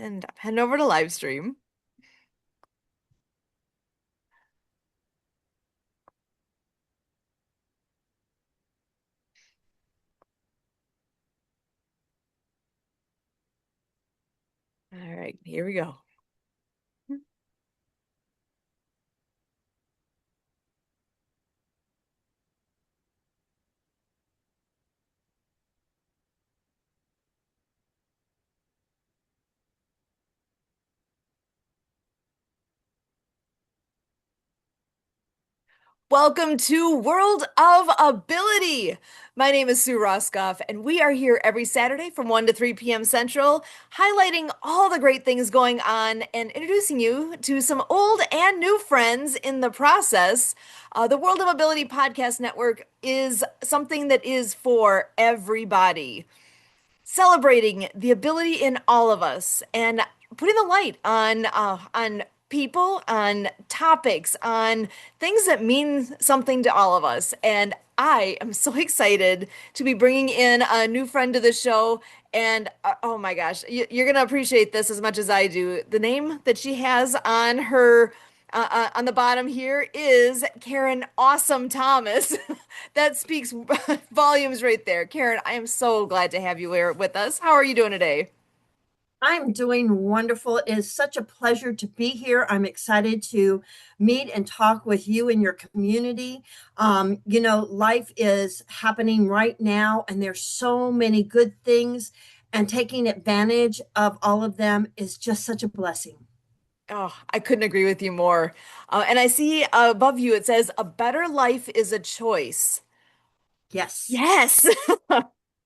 And I'm heading over to live stream. All right, here we go. Welcome to World of Ability. My name is Sue Roskopf, and we are here every Saturday from 1 to 3 p.m. Central, highlighting all the great things going on and introducing you to some old and new friends in the process. The World of Ability Podcast Network is something that is for everybody, celebrating the ability in all of us and putting the light on people, on topics, on things that mean something to all of us. And I am so excited to be bringing in a new friend to the show. And oh my gosh, you're going to appreciate this as much as I do. The name that she has on her on the bottom here is Karen Awesome Thomas. That speaks volumes right there. Karen, I am so glad to have you here with us. How are you doing today? I'm doing wonderful. It is such a pleasure to be here. I'm excited to meet and talk with you and your community. Life is happening right now, and there's so many good things, and taking advantage of all of them is just such a blessing. Oh, I couldn't agree with you more. And I see above you it says, "A better life is a choice." Yes. Yes.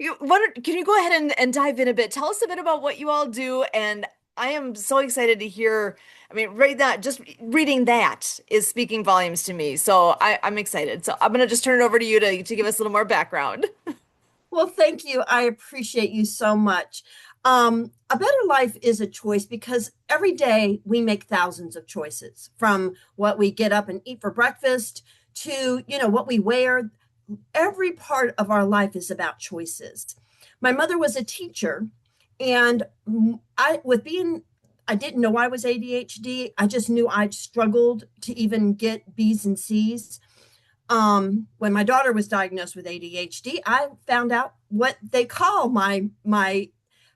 Can you go ahead and dive in a bit? Tell us a bit about what you all do. And I am so excited to hear. I mean, right now, just reading that is speaking volumes to me. So I'm excited. So I'm going to just turn it over to you to give us a little more background. Well, thank you. I appreciate you so much. A better life is a choice because every day we make thousands of choices, from what we get up and eat for breakfast to, what we wear. Every part of our life is about choices. My mother was a teacher, and I didn't know I was ADHD. I just knew I struggled to even get B's and C's. When my daughter was diagnosed with ADHD, I found out what they call my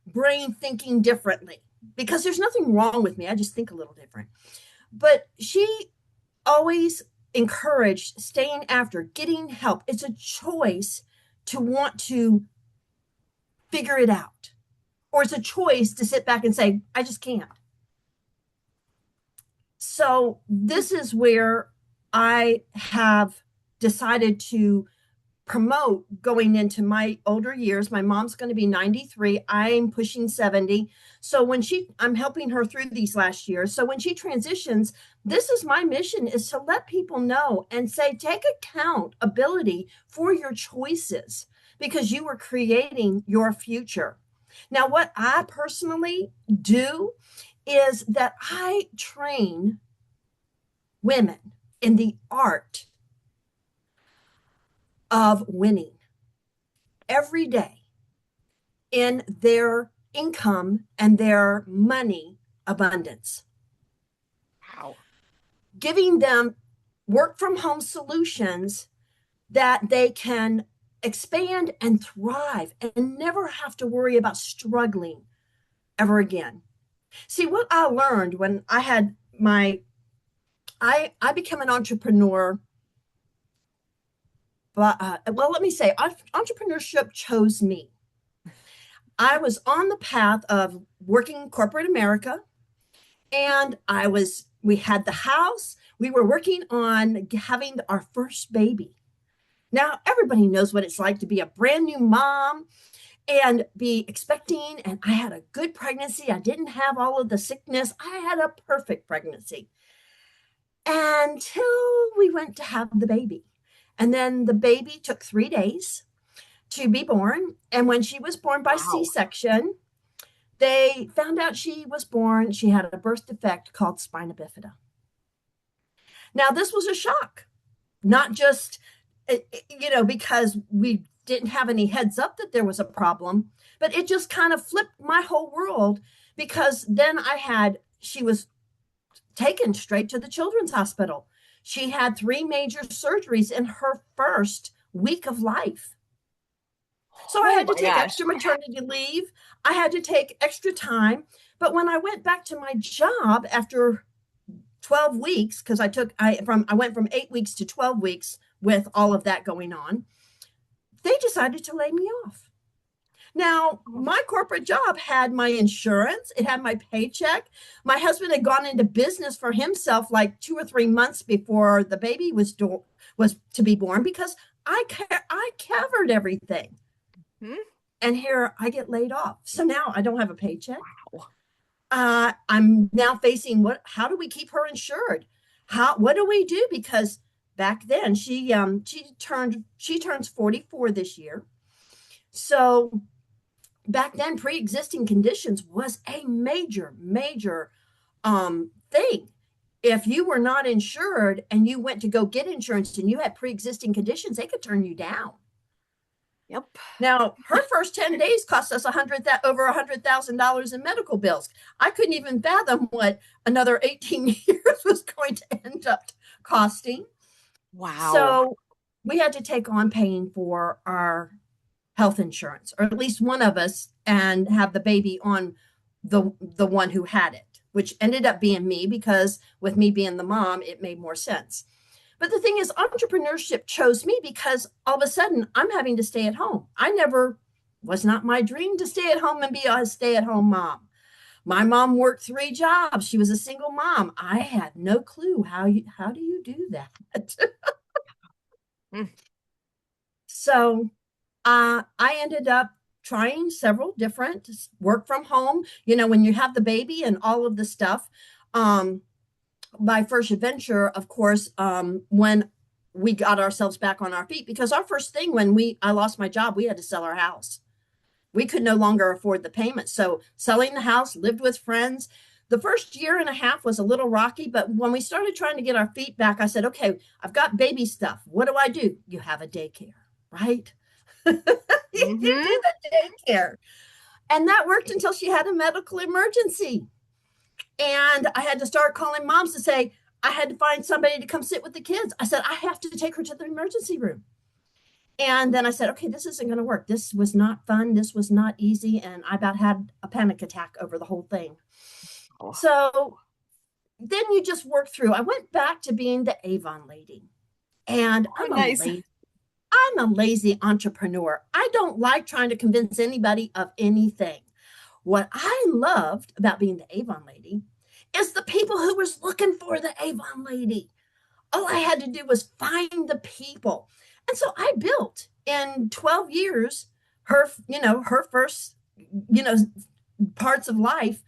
brain thinking differently, because there's nothing wrong with me. I just think a little different. But she always encouraged staying after, getting help. It's a choice to want to figure it out, or it's a choice to sit back and say, I just can't. So, this is where I have decided to promote going into my older years. My mom's going to be 93. I'm pushing 70. So I'm helping her through these last years. So when she transitions, this is my mission, is to let people know and say, take accountability for your choices, because you are creating your future. Now, what I personally do is that I train women in the art of winning every day in their income and their money abundance, Wow. giving them work from home solutions that they can expand and thrive and never have to worry about struggling ever again. See, what I learned when I had I became an entrepreneur. But well, let me say, entrepreneurship chose me. I was on the path of working corporate America, and we had the house. We were working on having our first baby. Now, everybody knows what it's like to be a brand new mom and be expecting. And I had a good pregnancy. I didn't have all of the sickness. I had a perfect pregnancy until we went to have the baby. And then the baby took 3 days to be born. And when she was born by C Wow. section, they found out she had a birth defect called spina bifida. Now, this was a shock, not just, because we didn't have any heads up that there was a problem, but it just kind of flipped my whole world because then she was taken straight to the children's hospital. She had three major surgeries in her first week of life. So I Oh had to my take gosh. extra maternity leave. I had to take extra time. But when I went back to my job after 12 weeks, because I went from 8 weeks to 12 weeks with all of that going on, they decided to lay me off. Now, my corporate job had my insurance, it had my paycheck. My husband had gone into business for himself like 2 or 3 months before the baby was to be born because I covered everything. Hmm? And here I get laid off. So now I don't have a paycheck. Wow. I'm now facing how do we keep her insured? What do we do? Because back then she turns 44 this year. So back then pre-existing conditions was a major thing. If you were not insured and you went to go get insurance and you had pre-existing conditions, they could turn you down. Yep. Now, her first 10 days cost us over $100,000 in medical bills. I couldn't even fathom what another 18 years was going to end up costing. Wow. So we had to take on paying for our health insurance, or at least one of us, and have the baby on the one who had it, which ended up being me because with me being the mom, it made more sense. But the thing is, entrepreneurship chose me because all of a sudden I'm having to stay at home. I never was not my dream to stay at home and be a stay at home mom. My mom worked 3 jobs. She was a single mom. I had no clue how do you do that? Mm. So I ended up trying several different work from home. When you have the baby and all of the stuff. My first adventure, of course, when we got ourselves back on our feet, because our first thing when I lost my job, we had to sell our house. We could no longer afford the payment. So selling the house, lived with friends. The first year and a half was a little rocky, but when we started trying to get our feet back, I said, okay, I've got baby stuff. What do I do? You have a daycare, right? You Hmm. do the daycare. And that worked until she had a medical emergency. And I had to start calling moms to say, I had to find somebody to come sit with the kids. I said, I have to take her to the emergency room. And then I said, okay, this isn't going to work. This was not fun. This was not easy. And I about had a panic attack over the whole thing. Oh, So then you just work through. I went back to being the Avon lady. And nice. I'm a lazy entrepreneur. I don't like trying to convince anybody of anything. What I loved about being the Avon lady is the people who was looking for the Avon lady. All I had to do was find the people. And so I built in 12 years her first, you know, parts of life.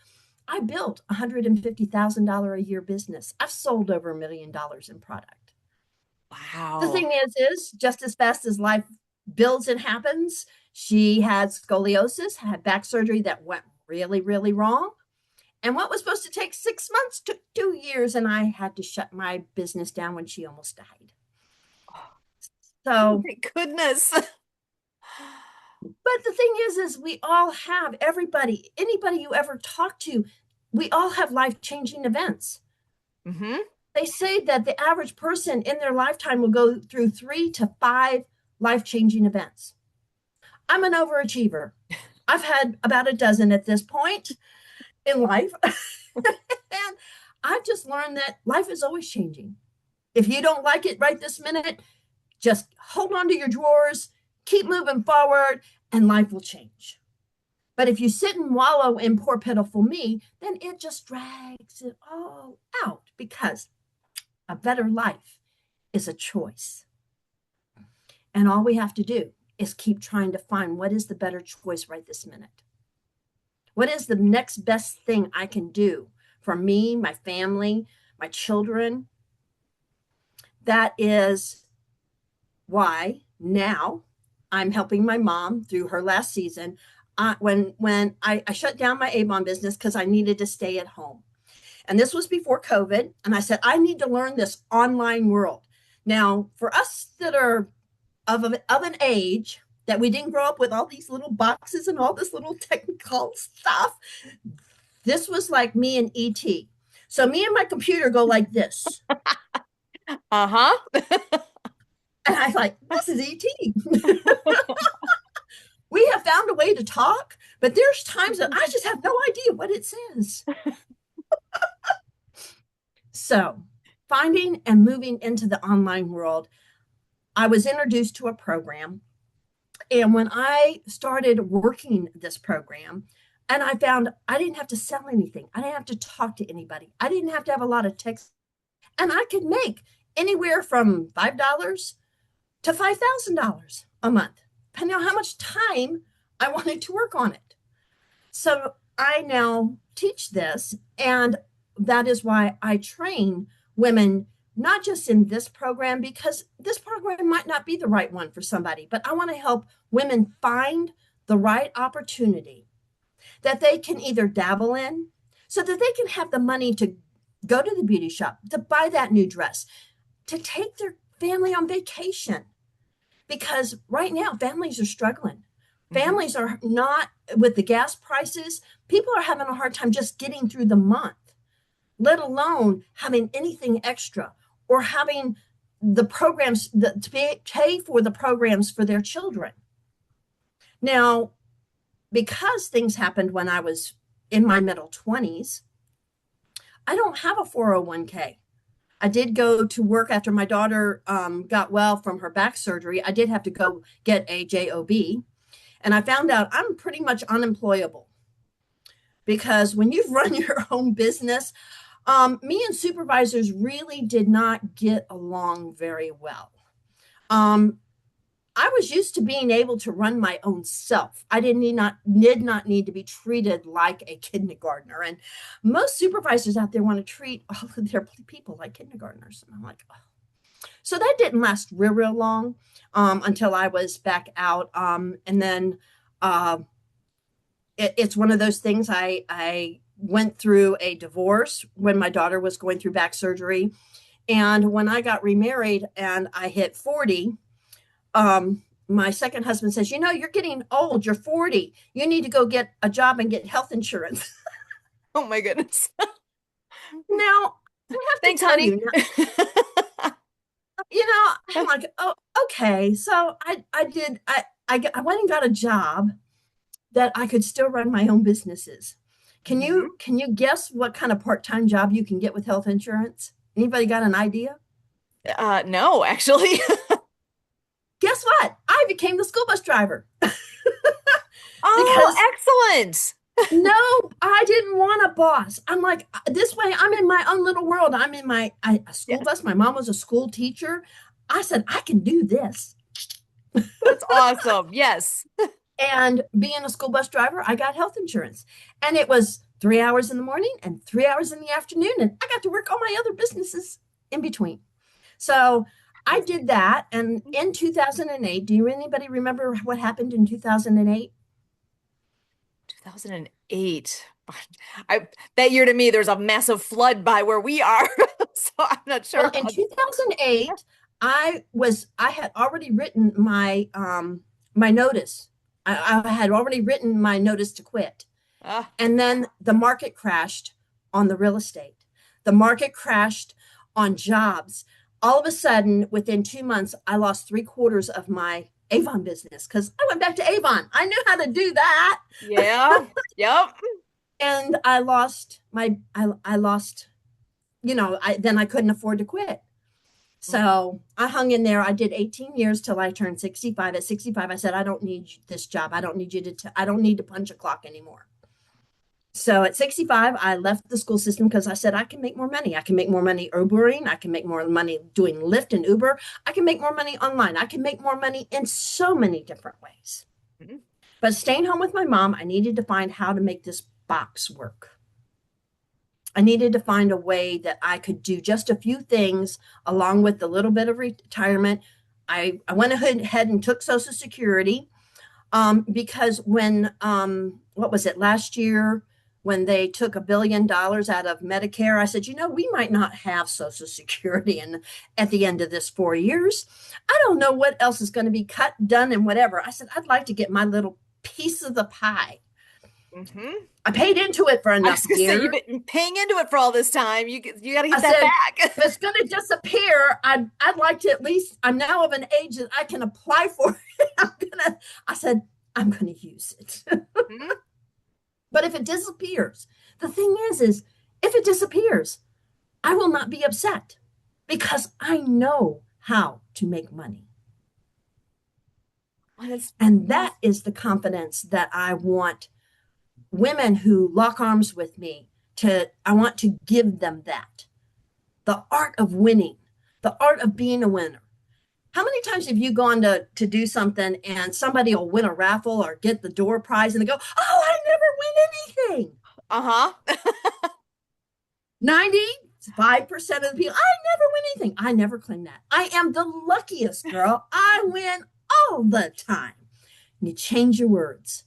I built $150,000 a year business. I've sold over $1 million in product. The Wow. thing is just as fast as life builds and happens, she had scoliosis, had back surgery that went really, really wrong. And what was supposed to take 6 months took 2 years, and I had to shut my business down when she almost died. Oh So, my goodness. but the thing is we all have anybody you ever talk to, we all have life changing events. Hmm. They say that the average person in their lifetime will go through 3 to 5 life changing events. I'm an overachiever. I've had about a dozen at this point in life. And I've just learned that life is always changing. If you don't like it right this minute, just hold on to your drawers, keep moving forward, and life will change. But if you sit and wallow in poor, pitiful me, then it just drags it all out because a better life is a choice. And all we have to do is keep trying to find what is the better choice right this minute. What is the next best thing I can do for me, my family, my children? That is why now I'm helping my mom through her last season. When I shut down my Avon business because I needed to stay at home. And this was before COVID. And I said, I need to learn this online world. Now, for us that are of an age, that we didn't grow up with all these little boxes and all this little technical stuff. This was like me and ET. So me and my computer go like this. Uh-huh. And I like, this is ET. We have found a way to talk, but there's times that I just have no idea what it says. So, finding and moving into the online world, I was introduced to a program. And when I started working this program, and I found I didn't have to sell anything, I didn't have to talk to anybody, I didn't have to have a lot of text, and I could make anywhere from $5 to $5,000 a month, depending on how much time I wanted to work on it. So I now teach this, and that is why I train women, not just in this program, because this program might not be the right one for somebody, but I want to help women find the right opportunity that they can either dabble in so that they can have the money to go to the beauty shop, to buy that new dress, to take their family on vacation. Because right now, families are struggling. Mhm. Families are not, with the gas prices, people are having a hard time just getting through the month, let alone having anything extra or having the programs to pay for the programs for their children. Now, because things happened when I was in my middle 20s, I don't have a 401k. I did go to work after my daughter got well from her back surgery. I did have to go get a job, and I found out I'm pretty much unemployable because when you've run your own business, me and supervisors really did not get along very well. Um, I was used to being able to run my own self. I did not need to be treated like a kindergartner. And most supervisors out there want to treat all of their people like kindergartners. And I'm like, oh. So that didn't last real long until I was back out. And then uh, it's one of those things. I went through a divorce when my daughter was going through back surgery. And when I got remarried and I hit 40, my second husband says, you know, you're getting old, you're 40, you need to go get a job and get health insurance. Oh my goodness. Now I have to Thanks, tell honey. you, I'm like, oh, okay. So I went and got a job that I could still run my own businesses. can Mhm. you can you guess what kind of part-time job you can get with health insurance? Anybody got an idea? No, actually. Guess what, I became the school bus driver Oh, because excellent. no, I didn't want a boss. I'm like, this way, I'm in my own little world. I'm in a school Yes, bus. My mom was a school teacher. I said, I can do this. that's awesome. Yes. And being a school bus driver, I got health insurance. And it was 3 hours in the morning and 3 hours in the afternoon. And I got to work all my other businesses in between. So I That's did that. And in 2008, do you anybody remember what happened in 2008? 2008. I that year to me, there's a massive flood by where we are. So I'm not Well, sure in how. 2008, I had already written my notice. I had already written my notice to quit. Ah, And then the market crashed on the real estate. The market crashed on jobs. All of a sudden, within 2 months, I lost 3/4 of my Avon business because I went back to Avon. I knew how to do that. yeah. Yep. And I lost, then I couldn't afford to quit. So I hung in there. I did 18 years till I turned 65. At 65, I said, I don't need this job. I don't need I don't need to punch a clock anymore. So at 65, I left the school system because I said, I can make more money. I can make more money Ubering. I can make more money doing Lyft and Uber. I can make more money online. I can make more money in so many different ways. Mhm. But staying home with my mom, I needed to find how to make this box work. I needed to find a way that I could do just a few things along with a little bit of retirement. I went ahead and took Social Security because what was it, last year? when they took $1 billion out of Medicare. I said, we might not have Social Security at the end of this 4 years. I don't know what else is going to be cut, done, and whatever. I said, I'd like to get my little piece of the pie. Hmm. I paid into it for I enough was gonna say you've years. been paying into it for all this time. You got to I get that said, back. if it's going to disappear, I'd like to at least, I'm now of an age that I can apply for it. I said, I'm going to use it. Mhm. But if it disappears, the thing is if it disappears, I will not be upset because I know how to make money. And And that is the confidence that I want women who lock arms with me I want to give them that. The art of winning, the art of being a winner. How many times have you gone to do something and somebody will win a raffle or get the door prize and they go, oh, I never win anything? uh-huh. 95% of the people, I never win anything. I never claim that. I am the luckiest girl. I win all the time. And you change your words.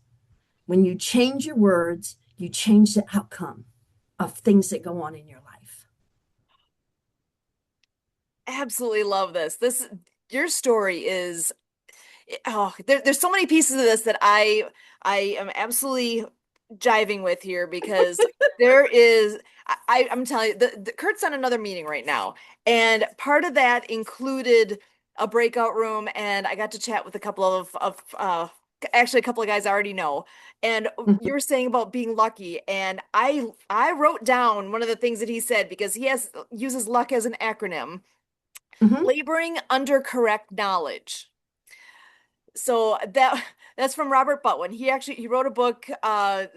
When you change your words, you change the outcome of things that go on in your life. Absolutely love this. Your story is there's so many pieces of this that I am absolutely jiving with here because there is I'm telling you the Kurt's on another meeting right now, and part of that included a breakout room, and I got to chat with a couple of actually a couple of guys I already know. And you were saying about being lucky, and I wrote down one of the things that he said because he has uses luck as an acronym: Mm-hmm. laboring under correct knowledge. So that's from Robert Butwin. He wrote a book,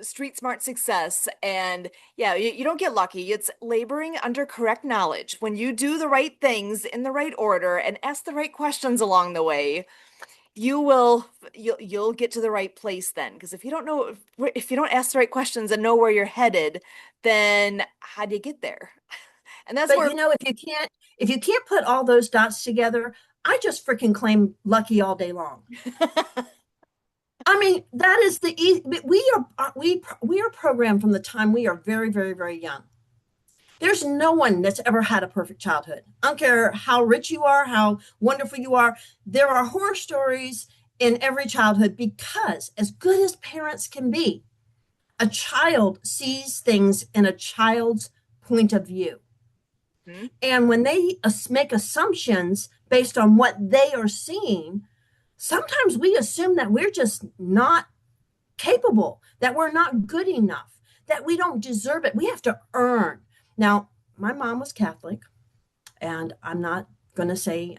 Street Smart Success, and yeah, you don't get lucky. It's laboring under correct knowledge. When you do the right things in the right order and ask the right questions along the way, you'll get to the right place then. Because if you don't ask the right questions and know where you're headed, then how do you get there? And that's But where if you can't put all those dots together, I just freaking claim lucky all day long. I mean, that is the easy. We are programmed from the time we are very, very, very young. There's no one that's ever had a perfect childhood. I don't care how rich you are, how wonderful you are. There are horror stories in every childhood because, as good as parents can be, a child sees things in a child's point of view. hmm, And when they make assumptions based on what they are seeing, sometimes we assume that we're just not capable, that we're not good enough, that we don't deserve it. We have to earn. Now, my mom was Catholic, and I'm not saying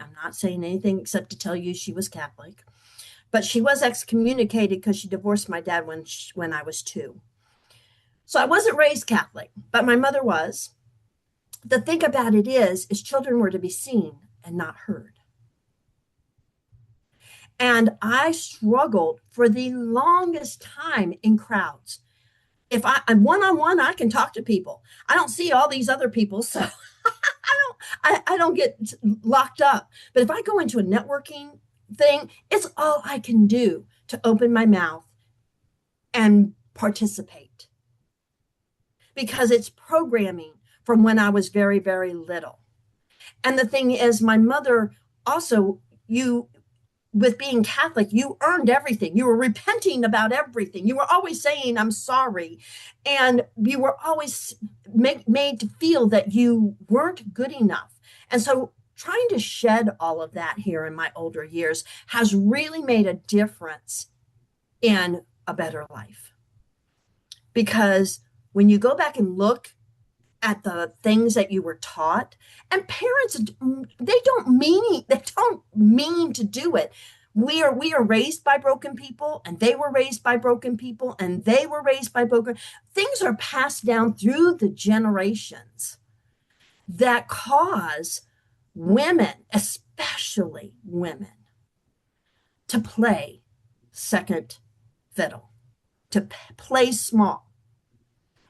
anything except to tell you she was Catholic, but she was excommunicated because she divorced my dad when I was 2. So I wasn't raised Catholic, but my mother was. The thing about it is children were to be seen and not heard. And I struggled for the longest time in crowds. If I'm one on one, I can talk to people. I don't see all these other people, so I don't get locked up. But if I go into a networking thing, it's all I can do to open my mouth and participate because it's programming from when I was very, very little. And the thing is, my mother also, with being Catholic, you earned everything. You were repenting about everything. You were always saying, I'm sorry. And you were always made to feel that you weren't good enough. And so trying to shed all of that here in my older years has really made a difference in a better life. Because when you go back and look at the things that you were taught, and parents, they don't mean to do it. We are raised by broken people, and they were raised by broken people, and they were raised by broken. Things are passed down through the generations that cause women, especially women, to play second fiddle, to play small.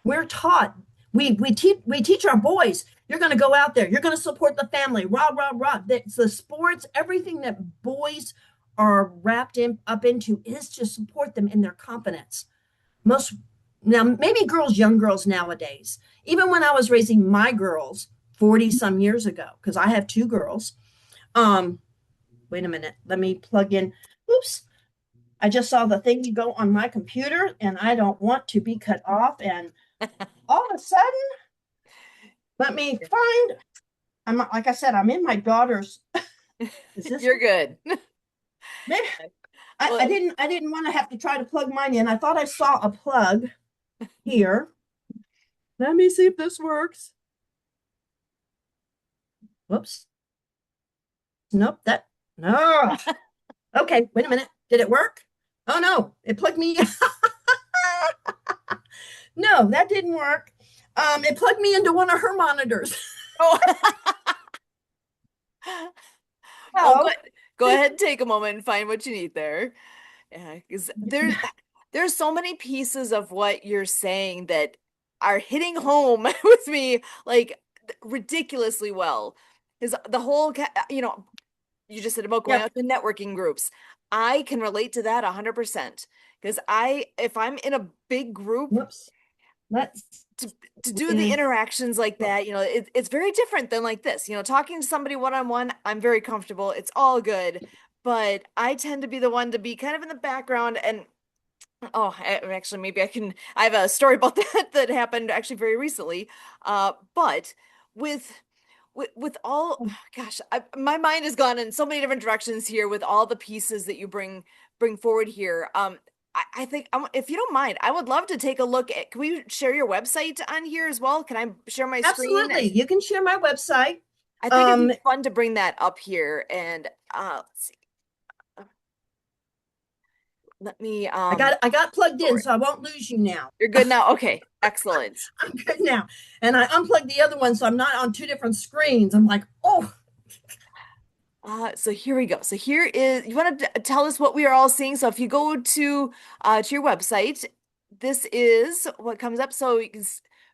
We're taught, we teach our boys, you're going to go out there, you're going to support the family, rah, rah, rah. It's the sports, everything that boys are wrapped up into is to support them in their confidence. Most now maybe girls, young girls nowadays, even when I was raising my girls 40 some years ago, because I have two girls. Um, Wait a minute, let me plug in. Oops, I just saw the thing you go on my computer and I don't want to be cut off. And all of a sudden, let me find, I'm like I said, I'm in my daughter's. Is this You're good. maybe I Well, didn't want to have to try to plug mine in. I thought I saw a plug here. Let me see if this works. Whoops. Nope, that no. Okay, wait a minute. Did it work? Oh no, it plugged me. No, that didn't work. It plugged me into one of her monitors. oh, well, Oh, go ahead and take a moment and find what you need there. Yeah, because there's so many pieces of what you're saying that are hitting home with me like ridiculously well. Because the whole, you just said about going yep. out to networking groups. I can relate to that 100% because if I'm in a big group, Whoops. Let's. to to do the interactions like that, it's very different than like this. Talking to somebody one on one, I'm very comfortable. It's all good, but I tend to be the one to be kind of in the background. And actually, maybe I have a story about that happened actually very recently. But with with all, gosh, my mind has gone in so many different directions here with all the pieces that you bring forward here. I think if you don't mind, I would love to take a look at. Can we share your website on here as well? Can I share my screen? Absolutely. You can share my website. I think it'd Um, be fun to bring that up here. And let's see. Let me I got plugged in, forward. so I won't lose you now. You're good now. Okay, excellent. I'm good now. And I unplugged the other one, so I'm not on two different screens. I'm like, oh, So here we go. So here is, you want to tell us what we are all seeing? So if you go to your website, this is what comes up. So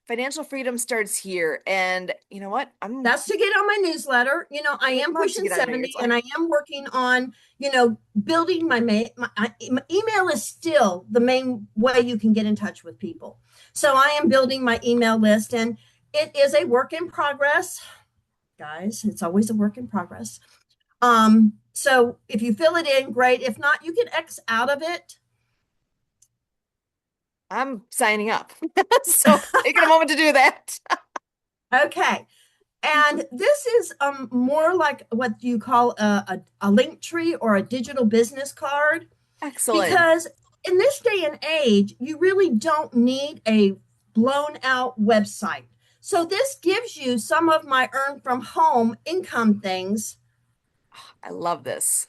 financial freedom starts here. And you know what? that's to get on my newsletter. I Would am love to pushing get on your 70 newsletter. and I am working on, building my email is still the main way you can get in touch with people. So I am building my email list and it is a work in progress, guys. It's always a work in progress. So if you fill it in, great. If not, you can X out of it. I'm signing up. So taking a moment to do that. Okay. And this is more like what you call a link tree or a digital business card, Excellent. because in this day and age, you really don't need a blown out website. So this gives you some of my earn from home income things I love this.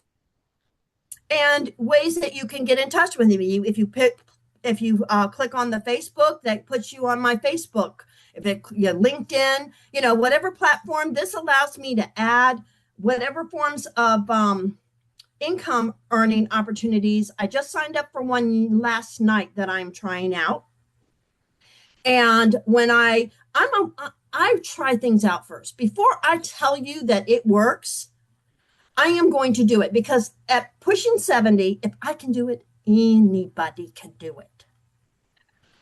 and ways that you can get in touch with me. If you click on the Facebook, that puts you on my Facebook. If it, LinkedIn, whatever platform, this allows me to add whatever forms of income earning opportunities. I just signed up for one last night that I'm trying out. And when I try things out first before I tell you that it works. I am going to do it because at pushing 70, if I can do it, anybody can do it.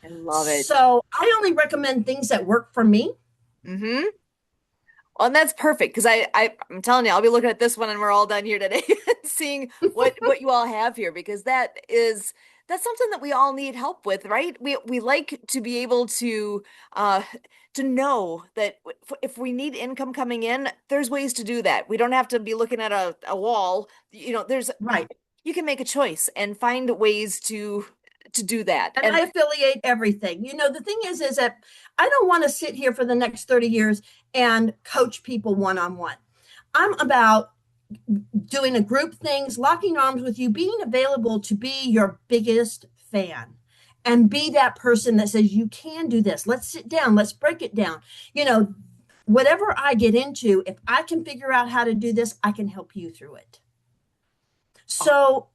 I love it. So I only recommend things that work for me. Mm-hmm. Well, and that's perfect because I'm telling you, I'll be looking at this one and we're all done here today and seeing what you all have here because that's something that we all need help with, right? We like to be able uh to know that if we need income coming in, there's ways to do that. We don't have to be looking at a wall. There's Right. you can make a choice and find ways to do that. And And I affiliate everything. The thing is that I don't want to sit here for the next 30 years and coach people one on one. I'm about doing a group things, locking arms with you, being available to be your biggest fan and be that person that says, you can do this. Let's sit down. Let's break it down. You know, Whatever I get into, if I can figure out how to do this, I can help you through it. So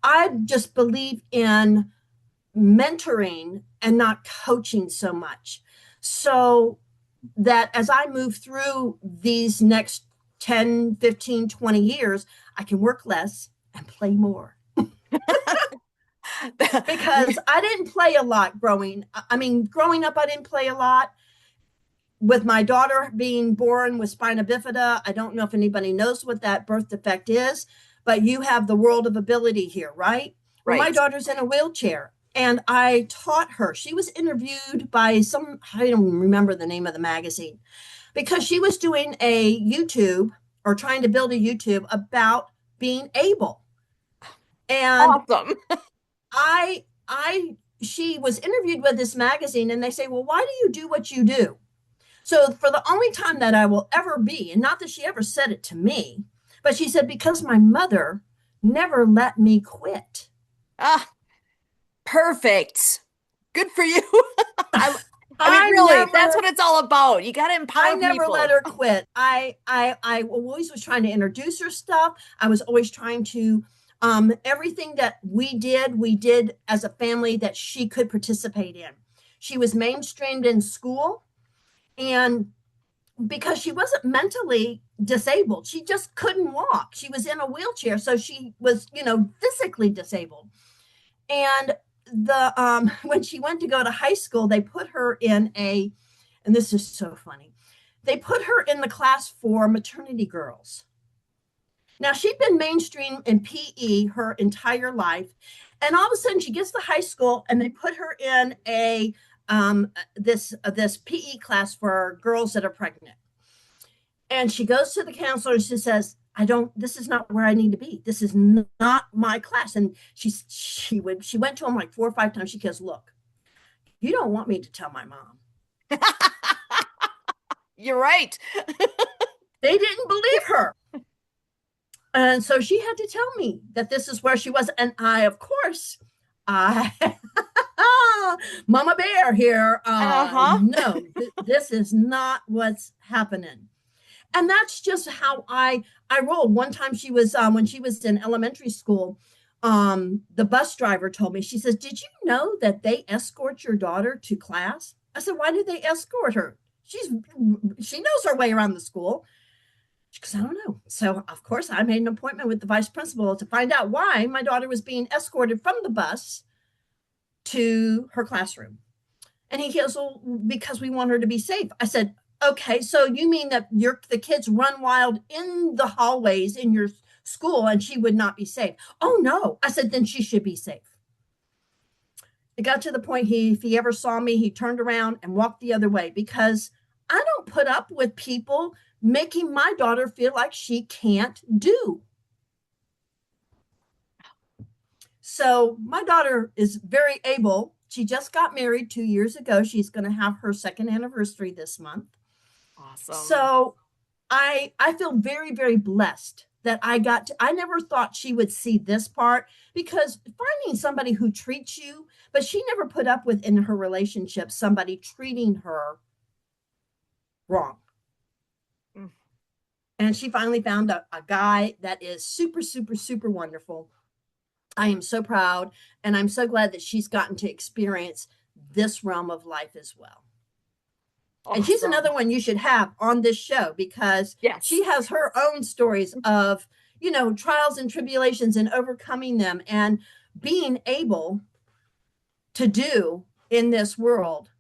I just believe in mentoring and not coaching so much. So that as I move through these next 10, 15, 20 years, I can work less and play more. because I didn't play a lot growing up, I didn't play a lot. With my daughter being born with spina bifida, I don't know if anybody knows what that birth defect is, but you have the world of ability here, right? Well, my Right. daughter's in a wheelchair, and I taught her. She was interviewed by some, I don't remember the name of the magazine, because she was doing a YouTube or trying to build a YouTube about being able. And Awesome. she was interviewed with this magazine, and they say, well, why do you do what you do? So for the only time that I will ever be, and not that she ever said it to me, but she said, because my mother never let me quit. Ah, perfect. Good for you. I, I mean, I really, that's what never it's all about. You got to I empower never let people. her quit. I always was trying to introduce her stuff. I was always trying to everything that we did as a family that she could participate in. She was mainstreamed in school, and because she wasn't mentally disabled, she just couldn't walk. She was in a wheelchair, so she was, physically disabled. And the when she went to go to high school, they put her in a, and this is so funny, they put her in the class for maternity girls. Now she'd been mainstream in PE her entire life, and all of a sudden she gets to high school and they put her in a this PE class for girls that are pregnant. And she goes to the counselor and she says, I don't, this is not where I need to be. This is not my class. And she went to him like 4 or 5 times. She goes, look, you don't want me to tell my mom. You're right. They didn't believe her. And so she had to tell me that this is where she was. And I, of course, I, Mama Bear here. Uh-huh. No, this is not what's happening. And that's just how I rolled. One time she was when she was in elementary school, the bus driver told me, she says, did you know that they escort your daughter to class? I said, why did they escort her? She knows her way around the school. Because I don't know. So of course I made an appointment with the vice principal to find out why my daughter was being escorted from the bus to her classroom. And he goes, well, because we want her to be safe. I said, okay, so you mean that the kids run wild in the hallways in your school and she would not be safe? Oh no. I said, then she should be safe. It got to the point if he ever saw me, he turned around and walked the other way, because I don't put up with people making my daughter feel like she can't do. So my daughter is very able. She just got married 2 years ago. She's going to have her second anniversary this month. Awesome. So I feel very, very blessed that I never thought she would see this part, because finding somebody who treats you, but she never put up with in her relationship somebody treating her wrong. Mm. And she finally found a guy that is super, super, super wonderful. I am so proud, and I'm so glad that she's gotten to experience this realm of life as well. And she's Awesome. another one you should have on this show, because Yes. she has her own stories of, trials and tribulations and overcoming them and being able to do in this world.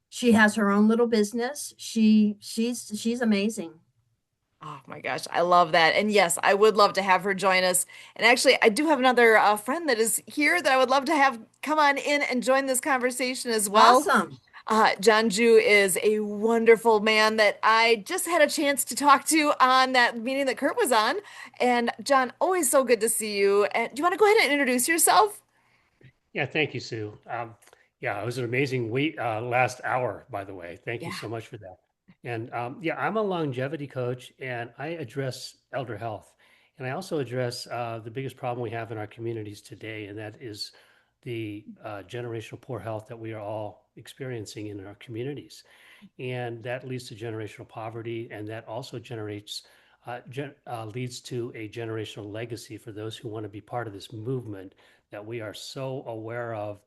She has her own little business. She's amazing. Oh my gosh, I love that. And yes, I would love to have her join us. And actually, I do have another friend that is here that I would love to have come on in and join this conversation as well. Awesome. John Ju is a wonderful man that I just had a chance to talk to on that meeting that Kurt was on. And John, always so good to see you. And do you want to go ahead and introduce yourself? Yeah, thank you, Sue. Yeah, it was an amazing last hour, by the way. Thank you Yeah. so much for that. And yeah, I'm a longevity coach and I address elder health. And I also address the biggest problem we have in our communities today, and that is the generational poor health that we are all experiencing in our communities. And that leads to generational poverty, and that also leads to a generational legacy for those who want to be part of this movement that we are so aware of,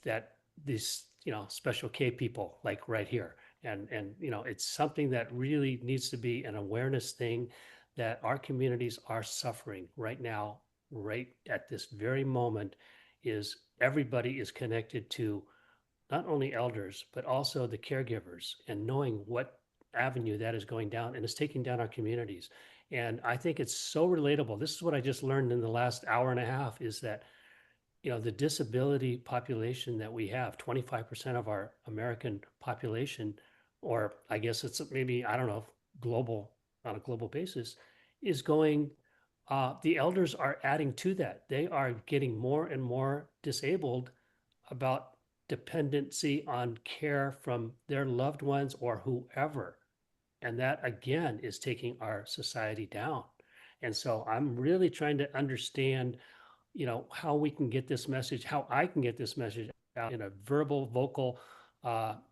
that these special K people like right here, and it's something that really needs to be an awareness thing, that our communities are suffering right now, right at this very moment, is everybody is connected to not only elders, but also the caregivers and knowing what avenue that is going down and it's taking down our communities. And I think it's so relatable. This is what I just learned in the last hour and a half is that, the disability population that we have, 25% of our American population, or I guess it's maybe, I don't know, global, on a global basis, is going, the elders are adding to that. They are getting more and more disabled about dependency on care from their loved ones or whoever. And that again is taking our society down. And so I'm really trying to understand, how we can get this message, how I can get this message out in a verbal, vocal,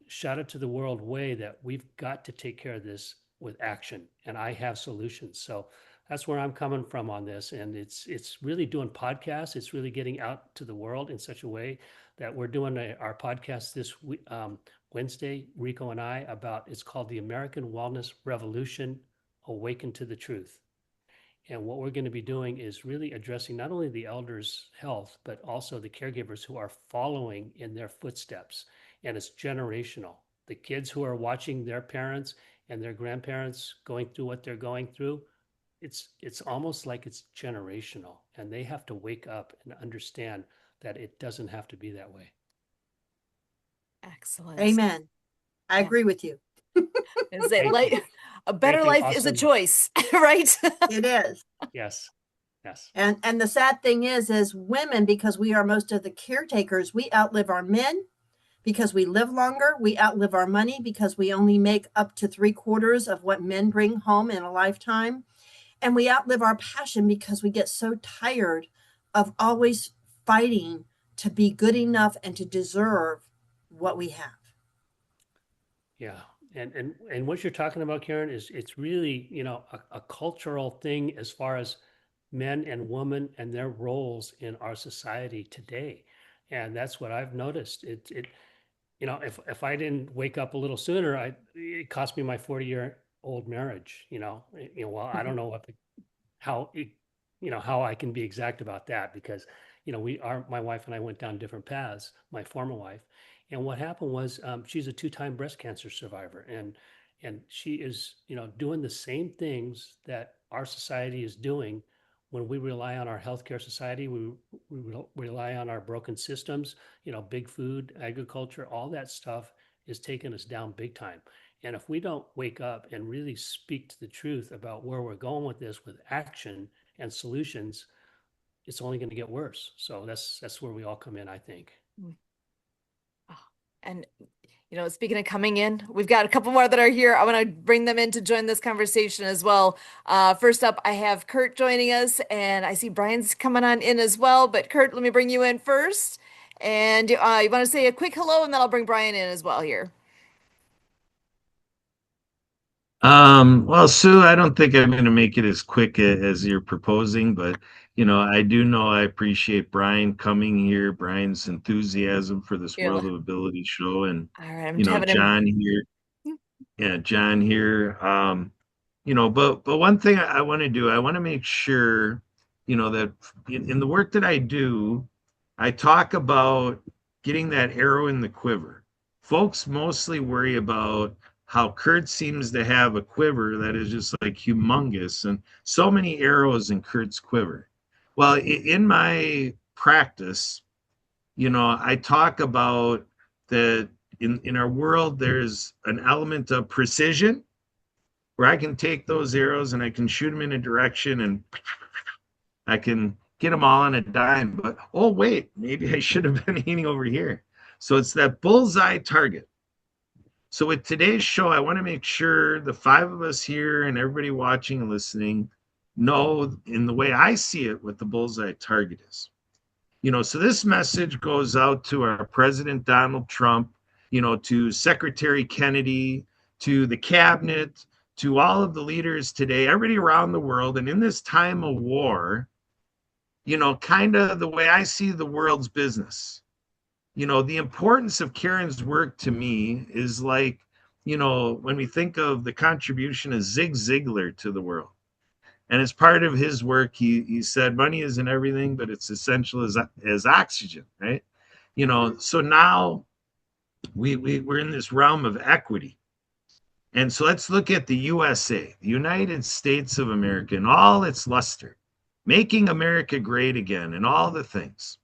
shout it to the world way that we've got to take care of this with action. And I have solutions. So that's where I'm coming from on this. And it's really doing podcasts. It's really getting out to the world in such a way that we're doing our podcast this Wednesday, Rico and I, about it's called the American Wellness Revolution, Awaken to the Truth. And what we're going to be doing is really addressing not only the elders' health, but also the caregivers who are following in their footsteps. And it's generational. The kids who are watching their parents and their grandparents going through what they're going through, it's almost like it's generational. And they have to wake up and understand that it doesn't have to be that way. Excellent. Amen. I Yeah. agree with you. Is it like a better Thank you. life is a Awesome. choice, right? It is. Yes. Yes. And the sad thing is women, because we are most of the caretakers, we outlive our men because we live longer. We outlive our money because we only make up to 3/4 of what men bring home in a lifetime. And we outlive our passion because we get so tired of always fighting to be good enough and to deserve what we have. Yeah. And what you're talking about, Karen, is it's really, a cultural thing as far as men and women and their roles in our society today. And that's what I've noticed. If I didn't wake up a little sooner, it cost me my 40-year-old marriage, well, I don't know how it, how I can be exact about that because, my wife and I went down different paths, my former wife. And what happened was, she's a two-time breast cancer survivor, and she is, doing the same things that our society is doing when we rely on our healthcare society. We rely on our broken systems, big food, agriculture, all that stuff is taking us down big time. And if we don't wake up and really speak to the truth about where we're going with this, with action and solutions, it's only going to get worse. So that's where we all come in, I think. Oh, and speaking of coming in, we've got a couple more that are here. I want to bring them in to join this conversation as well. First up, I have Kurt joining us, and I see Brian's coming on in as well. But Kurt, let me bring you in first. And you want to say a quick hello, and then I'll bring Brian in as well here. Well, Sue, I don't think I'm going to make it as quick as you're proposing, but I do know I appreciate Brian coming here, Brian's enthusiasm for this Yeah. World of Ability show, and All right, I'm having him. John here, yeah, John here. But one thing I want to do, I want to make sure, that in the work that I do, I talk about getting that arrow in the quiver. Folks mostly worry about how Kurt seems to have a quiver that is just like humongous and so many arrows in Kurt's quiver. Well, in my practice, I talk about that in our world, there's an element of precision where I can take those arrows and I can shoot them in a direction and I can get them all on a dime. But oh, wait, maybe I should have been aiming over here. So it's that bullseye target. So with today's show, I want to make sure the five of us here and everybody watching and listening know in the way I see it what the bullseye target is. So this message goes out to our President Donald Trump, to Secretary Kennedy, to the cabinet, to all of the leaders today, everybody around the world. And in this time of war, kind of the way I see the world's business, the importance of Karen's work to me is like, when we think of the contribution of Zig Ziglar to the world. And as part of his work, he said money isn't everything, but it's essential as oxygen, right? So now we're in this realm of equity. And so let's look at the USA, the United States of America, and all its luster, making America great again, and all the things.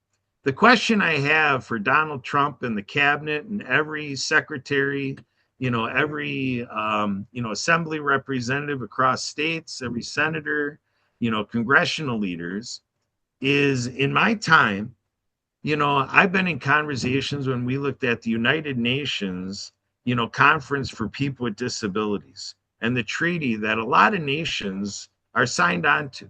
The question I have for Donald Trump and the cabinet and every secretary, every assembly representative across states, every senator, congressional leaders, is in my time, I've been in conversations when we looked at the United Nations, conference for people with disabilities and the treaty that a lot of nations are signed on to.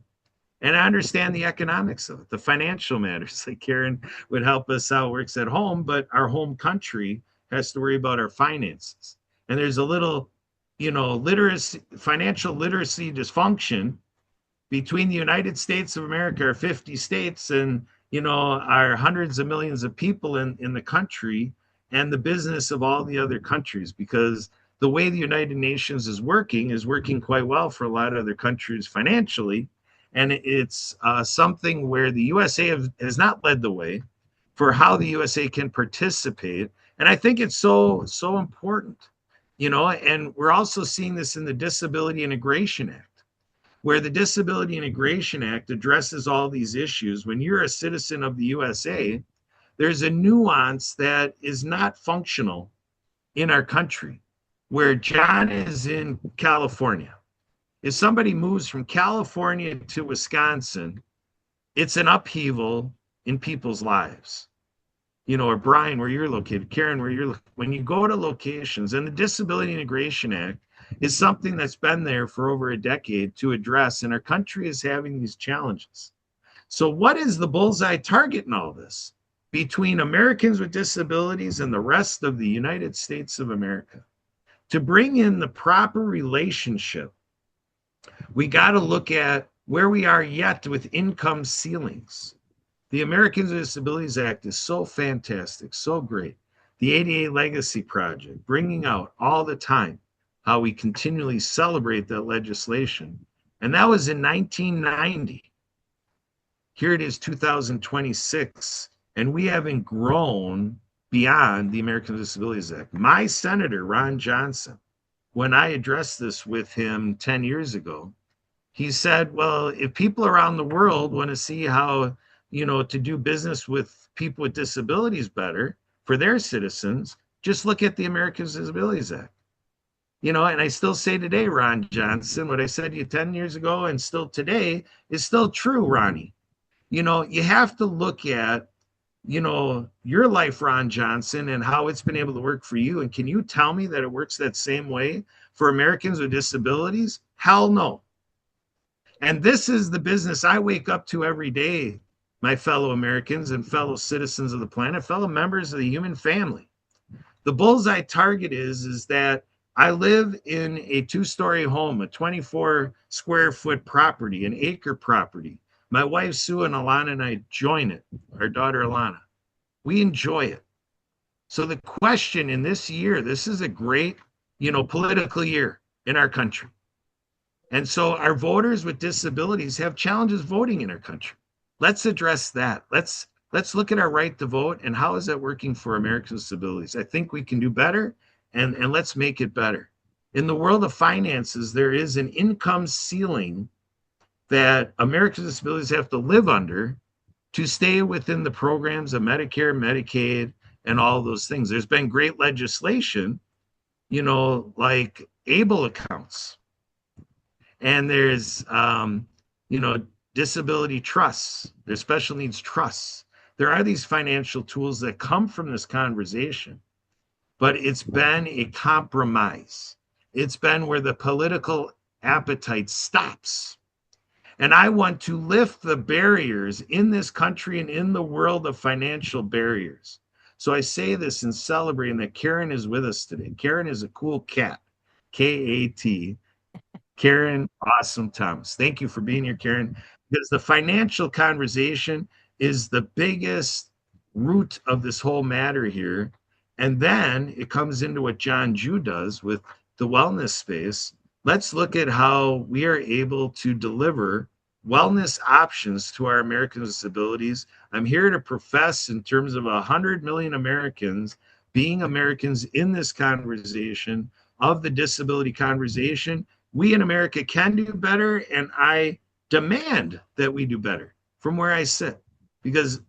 And I understand the economics of it, the financial matters. Like Karen would help us out, works at home, but our home country has to worry about our finances. And there's a little, literacy, financial literacy dysfunction between the United States of America, our 50 states, and our hundreds of millions of people in the country, and the business of all the other countries, because the way the United Nations is working quite well for a lot of other countries financially. And it's something where the USA has not led the way for how the USA can participate. And I think it's so important, and we're also seeing this in the Disability Integration Act, where the Disability Integration Act addresses all these issues. When you're a citizen of the USA, there's a nuance that is not functional in our country, where John is in California. If somebody moves from California to Wisconsin, it's an upheaval in people's lives. Or Brian, where you're located, Karen, when you go to locations, and the Disability Integration Act is something that's been there for over a decade to address, and our country is having these challenges. So what is the bullseye target in all this between Americans with disabilities and the rest of the United States of America? To bring in the proper relationship, we got to look at where we are yet with income ceilings. The Americans with Disabilities Act is so fantastic, so great. The ADA Legacy Project, bringing out all the time how we continually celebrate that legislation. And that was in 1990. Here it is, 2026, and we haven't grown beyond the Americans with Disabilities Act. My senator, Ron Johnson, when I addressed this with him 10 years ago, he said, well, if people around the world want to see how, to do business with people with disabilities better for their citizens, just look at the Americans with Disabilities Act. And I still say today, Ron Johnson, what I said to you 10 years ago and still today is still true, Ronnie. You have to look at, your life, Ron Johnson, and how it's been able to work for you. And can you tell me that it works that same way for Americans with disabilities? Hell no. And this is the business I wake up to every day, my fellow Americans and fellow citizens of the planet, fellow members of the human family. The bullseye target is that I live in a 2-story home, a 24 square foot property, an acre property. My wife, Sue, and Alana and I join it, our daughter, Alana. We enjoy it. So the question in this year, this is a great, political year in our country. And so our voters with disabilities have challenges voting in our country. Let's address that. Let's look at our right to vote and how is that working for Americans with disabilities. I think we can do better, and let's make it better. In the world of finances, there is an income ceiling that Americans with disabilities have to live under to stay within the programs of Medicare, Medicaid, and all those things. There's been great legislation, like ABLE accounts. And there's, disability trusts, there's special needs trusts. There are these financial tools that come from this conversation, but it's been a compromise. It's been where the political appetite stops. And I want to lift the barriers in this country and in the world of financial barriers. So I say this in celebrating that Karen is with us today. Karen is a cool cat, K-A-T. Karen, awesome Thomas. Thank you for being here, Karen, because the financial conversation is the biggest root of this whole matter here. And then it comes into what John Jew does with the wellness space. Let's look at how we are able to deliver wellness options to our Americans with disabilities. I'm here to profess in terms of 100 million Americans being Americans in this conversation of the disability conversation. We in America can do better, and I demand that we do better from where I sit, because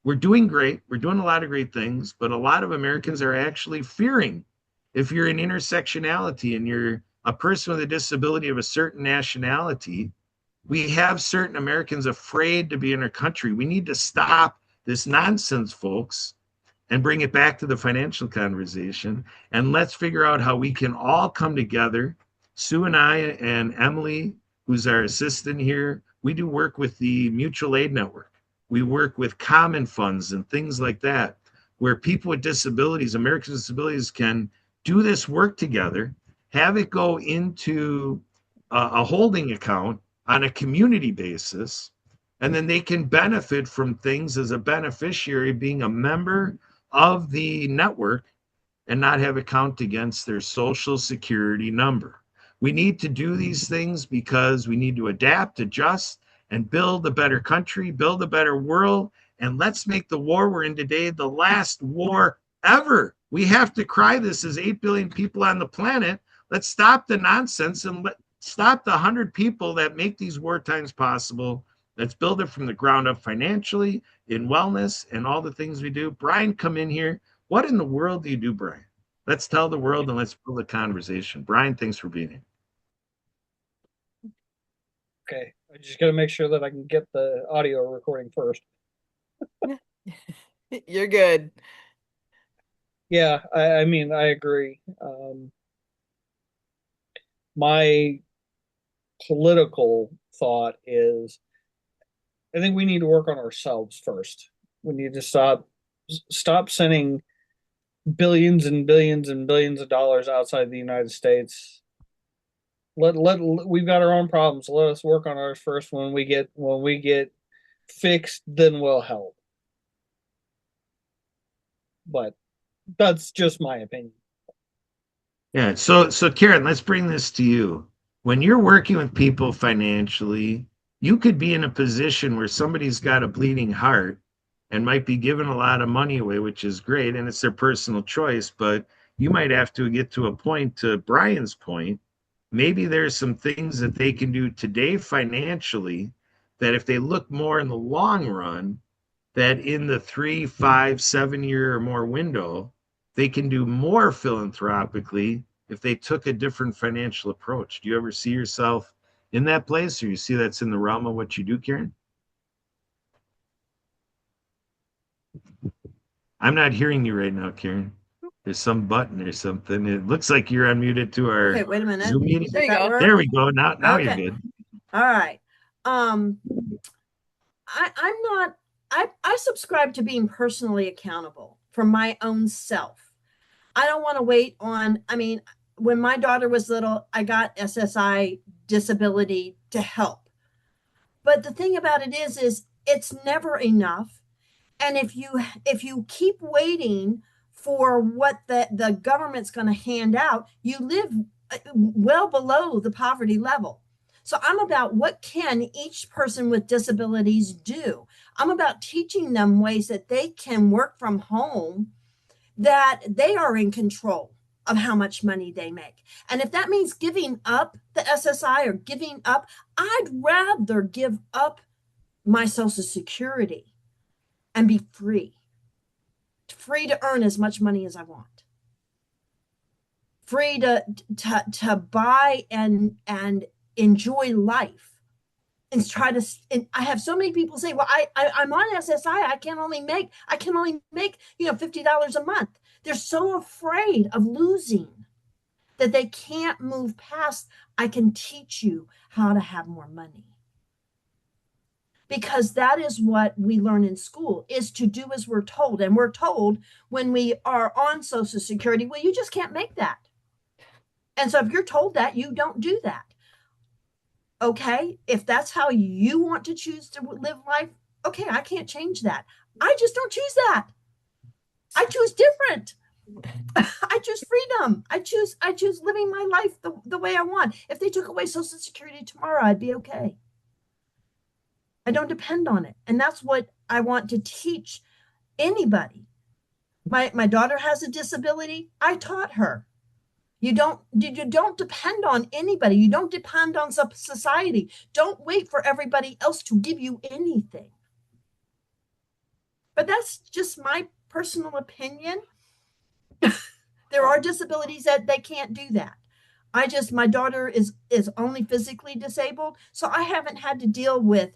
we're doing great. We're doing a lot of great things, but a lot of Americans are actually fearing. If you're in intersectionality and you're a person with a disability of a certain nationality, we have certain Americans afraid to be in our country. We need to stop this nonsense, folks, and bring it back to the financial conversation. And let's figure out how we can all come together. Sue and I and Emily, who's our assistant here, we do work with the Mutual Aid Network. We work with common funds and things like that, where people with disabilities, Americans with disabilities, can do this work together, have it go into a holding account on a community basis, and then they can benefit from things as a beneficiary, being a member of the network, and not have it count against their social security number. We need to do these things because we need to adapt, adjust, and build a better country, build a better world. And let's make the war we're in today the last war ever. We have to cry this as 8 billion people on the planet. Let's stop the nonsense and stop the 100 people that make these war times possible. Let's build it from the ground up financially, in wellness, and all the things we do. Brian, come in here. What in the world do you do, Brian? Let's tell the world and let's build a conversation. Brian, thanks for being here. Okay, I just got to make sure that I can get the audio recording first. You're good. Yeah, I mean, I agree. My political thought is I think we need to work on ourselves first. We need to stop sending billions and billions and billions of dollars outside the United States. We've got our own problems. Let us work on ours first. When we get fixed, then we'll help. But that's just my opinion. Yeah. So Karen, let's bring this to you. When you're working with people financially, you could be in a position where somebody's got a bleeding heart and might be giving a lot of money away, which is great, and it's their personal choice. But you might have to get to a point, to Brian's point, maybe there's some things that they can do today financially that if they look more in the long run, that in the 3, 5, 7 year or more window, they can do more philanthropically if they took a different financial approach. Do you ever see yourself in that place, or you see that's in the realm of what you do, Karen? I'm not hearing you right now, Karen. There's some button or something. It looks like you're unmuted to our Okay, wait a minute. Zoom meeting. There you go. There we go. Now Okay. you're good. All right. I'm not, I subscribe to being personally accountable for my own self. I don't want to wait on, I mean, when my daughter was little, I got SSI disability to help. But the thing about it is it's never enough. And if you keep waiting for what the government's going to hand out, you live well below the poverty level. So I'm about what can each person with disabilities do. I'm about teaching them ways that they can work from home, that they are in control of how much money they make. And if that means giving up the SSI or giving up, I'd rather give up my Social Security and be free to earn as much money as I want, free to buy and enjoy life, and try to. And I have so many people say, "Well, I'm on SSI. I can only make $50 a month." They're so afraid of losing that they can't move past. I can teach you how to have more money. Because that is what we learn in school, is to do as we're told. And we're told when we are on Social Security, well, you just can't make that. And so if you're told that, you don't do that. Okay, if that's how you want to choose to live life, okay, I can't change that. I just don't choose that. I choose different. I choose freedom. I choose living my life the way I want. If they took away Social Security tomorrow, I'd be okay. I don't depend on it. And that's what I want to teach anybody. My daughter has a disability. I taught her. You don't depend on anybody. You don't depend on society. Don't wait for everybody else to give you anything. But that's just my personal opinion. There are disabilities that they can't do that. My daughter is only physically disabled, so I haven't had to deal with,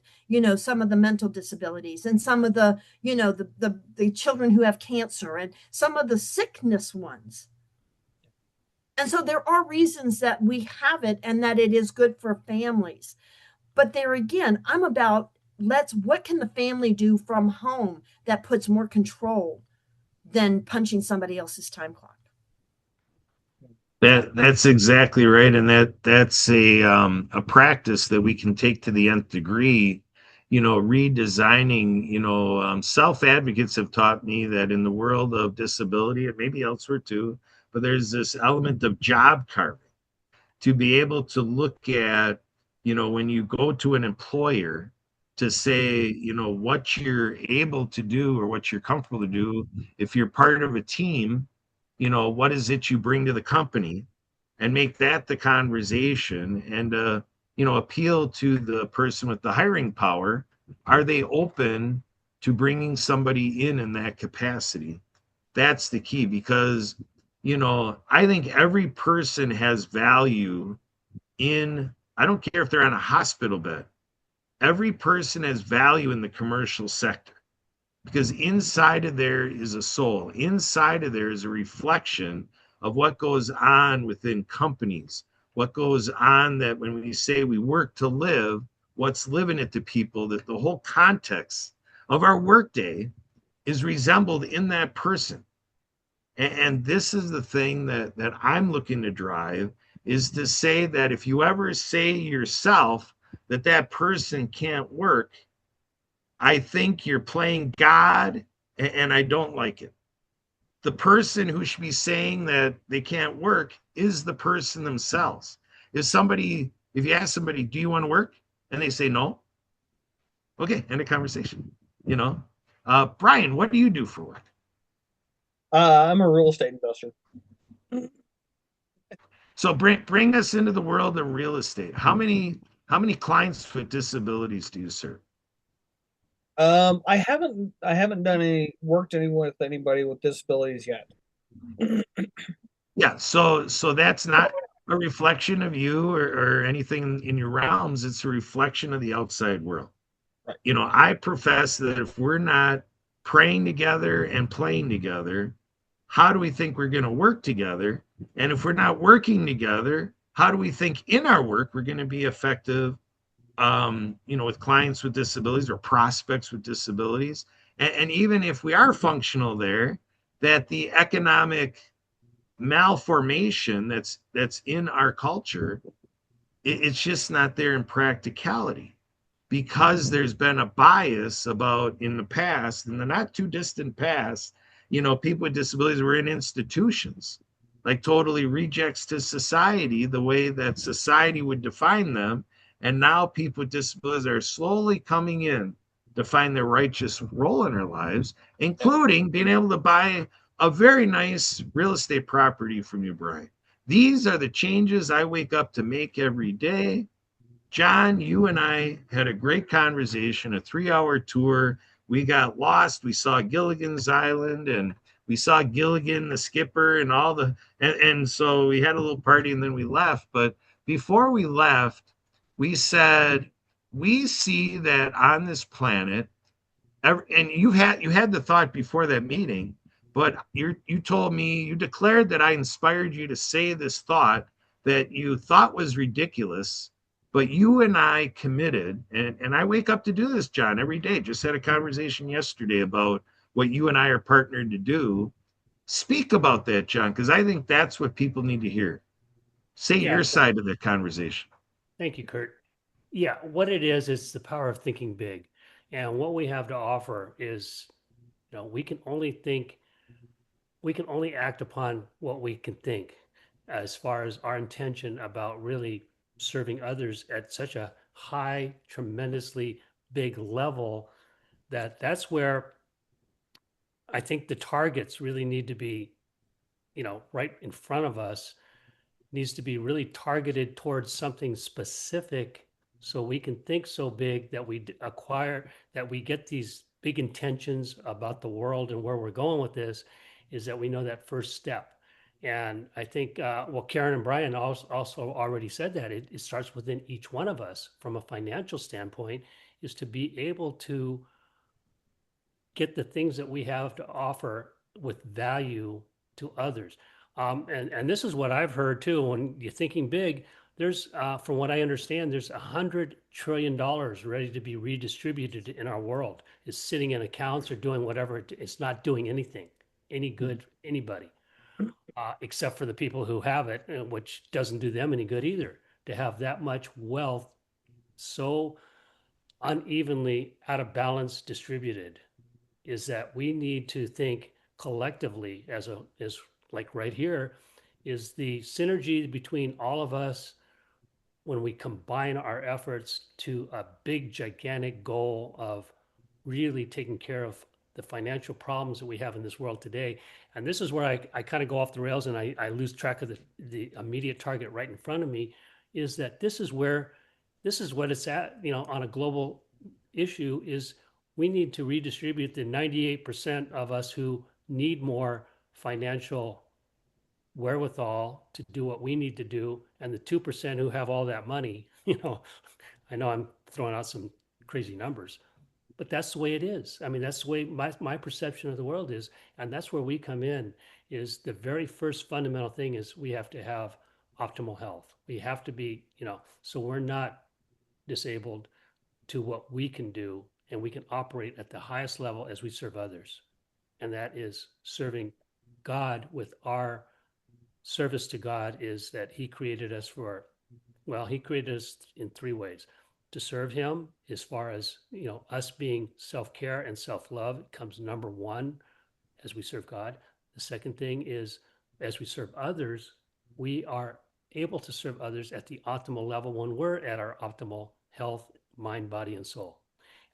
some of the mental disabilities and some of the, the children who have cancer and some of the sickness ones. And so there are reasons that we have it and that it is good for families. But there again, I'm about what can the family do from home that puts more control than punching somebody else's time clock? That's exactly right, and that's a practice that we can take to the nth degree. Redesigning. Self advocates have taught me that in the world of disability, and maybe elsewhere too, but there's this element of job carving to be able to look at, when you go to an employer to say, what you're able to do or what you're comfortable to do. If you're part of a team, what is it you bring to the company, and make that the conversation, and appeal to the person with the hiring power. Are they open to bringing somebody in that capacity? That's the key, because I think every person has value. I don't care if they're on a hospital bed, every person has value in the commercial sector, because inside of there is a soul. Inside of there is a reflection of what goes on within companies, what goes on, that when we say we work to live, what's living it to people, that the whole context of our workday is resembled in that person. And this is the thing that I'm looking to drive, is to say that if you ever say yourself that person can't work, I think you're playing God, and I don't like it. The person who should be saying that they can't work is the person themselves. If you ask somebody, do you want to work? And they say no, okay, end of conversation. Brian, what do you do for work? I'm a real estate investor. So bring us into the world of real estate. How many clients with disabilities do you serve? I haven't done any worked any with anybody with disabilities yet. Yeah, so that's not a reflection of you, or anything in your realms. It's a reflection of the outside world. Right. I profess that if we're not praying together and playing together, how do we think we're going to work together? And if we're not working together, how do we think in our work we're going to be effective, with clients with disabilities or prospects with disabilities? And even if we are functional there, that the economic malformation that's in our culture, it's just not there in practicality, because there's been a bias about, in the past, in the not too distant past, people with disabilities were in institutions, like totally rejects to society, the way that society would define them. And now people with disabilities are slowly coming in to find their righteous role in our lives, including being able to buy a very nice real estate property from you, Brian. These are the changes I wake up to make every day. John, you and I had a great conversation, a 3-hour tour. We got lost. We saw Gilligan's Island, and we saw Gilligan, the skipper, and and so we had a little party, and then we left. But before we left, we said, we see that on this planet, and you had the thought before that meeting, but you told me, you declared that I inspired you to say this thought that you thought was ridiculous, but you and I committed, and I wake up to do this, John, every day. Just had a conversation yesterday about what you and I are partnered to do. Speak about that, John, because I think that's what people need to hear. Say Yeah, your side of the conversation. thank you, Kurt. Yeah, what it is the power of thinking big. And what we have to offer is, we can only act upon what we can think, as far as our intention about really serving others at such a high, tremendously big level, that's where I think the targets really need to be, right in front of us, needs to be really targeted towards something specific so we can think so big that that we get these big intentions about the world and where we're going with this, is that we know that first step. And I think, well, Karen and Brian also already said that it starts within each one of us from a financial standpoint, is to be able to get the things that we have to offer with value to others. And this is what I've heard too. When you're thinking big, there's, from what I understand, there's $100 trillion ready to be redistributed in our world. It's sitting in accounts or doing whatever. It's not doing anything, any good, anybody, except for the people who have it, which doesn't do them any good either. To have that much wealth so unevenly out of balance distributed, is that we need to think collectively as like right here, is the synergy between all of us when we combine our efforts to a big gigantic goal of really taking care of the financial problems that we have in this world today. And this is where I kind of go off the rails and I lose track of the immediate target right in front of me, is that this is what it's at, on a global issue, is we need to redistribute the 98% of us who need more financial wherewithal to do what we need to do, and the 2% who have all that money. I know I'm throwing out some crazy numbers, but that's the way it is. I mean, that's the way my perception of the world is. And that's where we come in. Is the very first fundamental thing is we have to have optimal health. We have to be, so we're not disabled to what we can do, and we can operate at the highest level as we serve others. And that is serving God. With our service to God is that he created us he created us in three ways. To serve him, as far as, us being self-care and self-love comes number one as we serve God. The second thing is, as we serve others, we are able to serve others at the optimal level when we're at our optimal health, mind, body, and soul.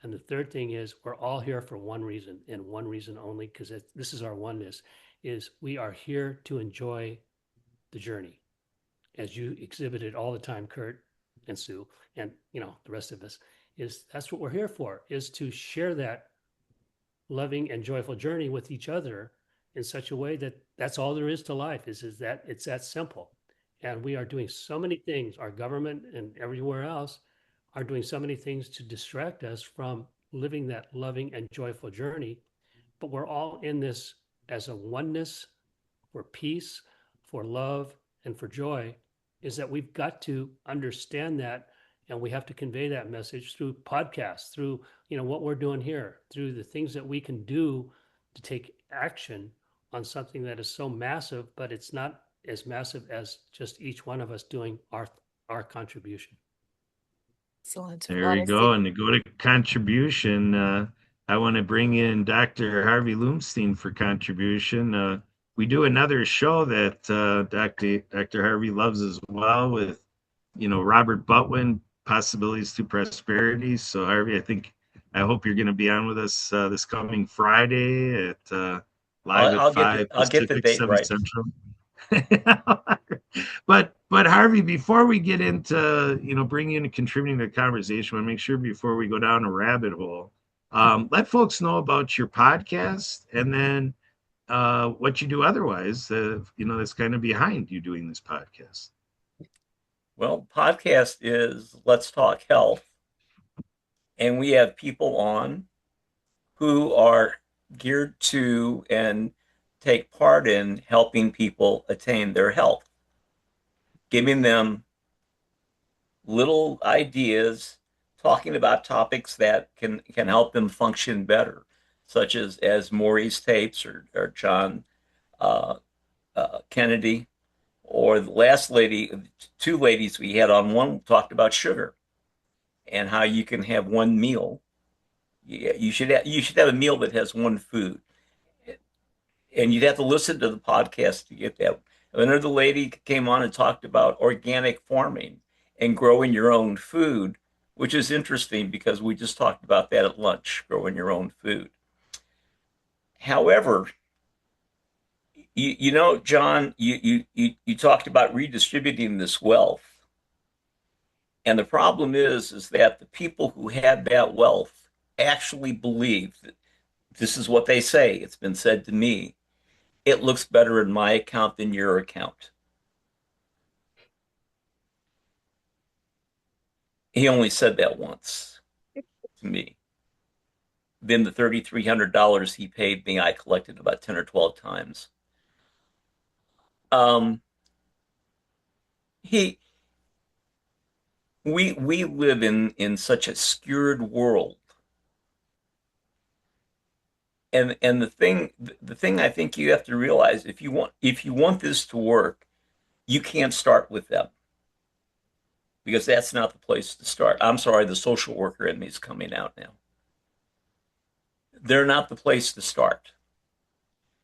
And the third thing is, we're all here for one reason and one reason only, because this is our oneness, is we are here to enjoy the journey, as you exhibited all the time, Kurt and Sue, and the rest of us. That's what we're here for, is to share that loving and joyful journey with each other in such a way that that's all there is to life, is that it's that simple. And we are doing so many things, our government and everywhere else are doing so many things to distract us from living that loving and joyful journey. But we're all in this as a oneness, for peace, for love, and for joy, is that we've got to understand that, and we have to convey that message through podcasts, through what we're doing here, through the things that we can do to take action on something that is so massive, but it's not as massive as just each one of us doing our contribution. Excellent. There you go. And to go to contribution, I want to bring in Dr. Harvey Loomstein for contribution. We do another show that Dr. Harvey loves as well, with, Robert Butwin, Possibilities to Prosperity. So Harvey, I hope you're going to be on with us this coming Friday at live at 5 I'll get the Pacific, date 7 right. Central. But Harvey, before we get into bringing in and contributing to the conversation, I want to make sure before we go down a rabbit hole, let folks know about your podcast, and then what you do otherwise, that's kind of behind you doing this podcast. Well, podcast is Let's Talk Health, and we have people on who are geared to and take part in helping people attain their health, giving them little ideas, talking about topics that can help them function better, such as Maurice Tapes or John Kennedy, or the last lady, two ladies we had on, one talked about sugar and how you can have one meal. You should have a meal that has one food, and you'd have to listen to the podcast to get that. Another lady came on and talked about organic farming and growing your own food which is interesting because we just talked about that at lunch, growing your own food. However, John, you talked about redistributing this wealth. And the problem is that the people who had that wealth actually believe that this is what they say. It's been said to me. It looks better in my account than your account. He only said that once to me. Then the $3,300 he paid me, I collected about 10 or 12 times. Um, he, we live in such a skewed world. And the thing I think you have to realize, if you want this to work, you can't start with them because that's not the place to start. I'm sorry, the social worker in me is coming out now. They're not the place to start.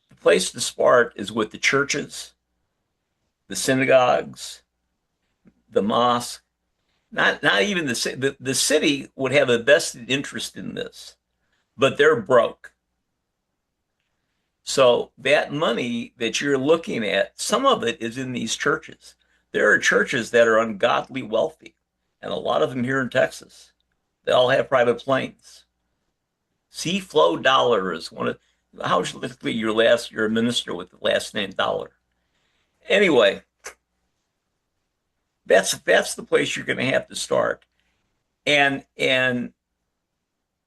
The place to start is with the churches, the synagogues, the mosque. Not even the city would have a vested interest in this, but they're broke. So that money that you're looking at, some of it is in these churches. There are churches that are ungodly wealthy, and a lot of them here in Texas. They all have private planes. Seaflow Dollar is one of how likely you're a minister with the last name Dollar. Anyway, that's the place you're going to have to start. And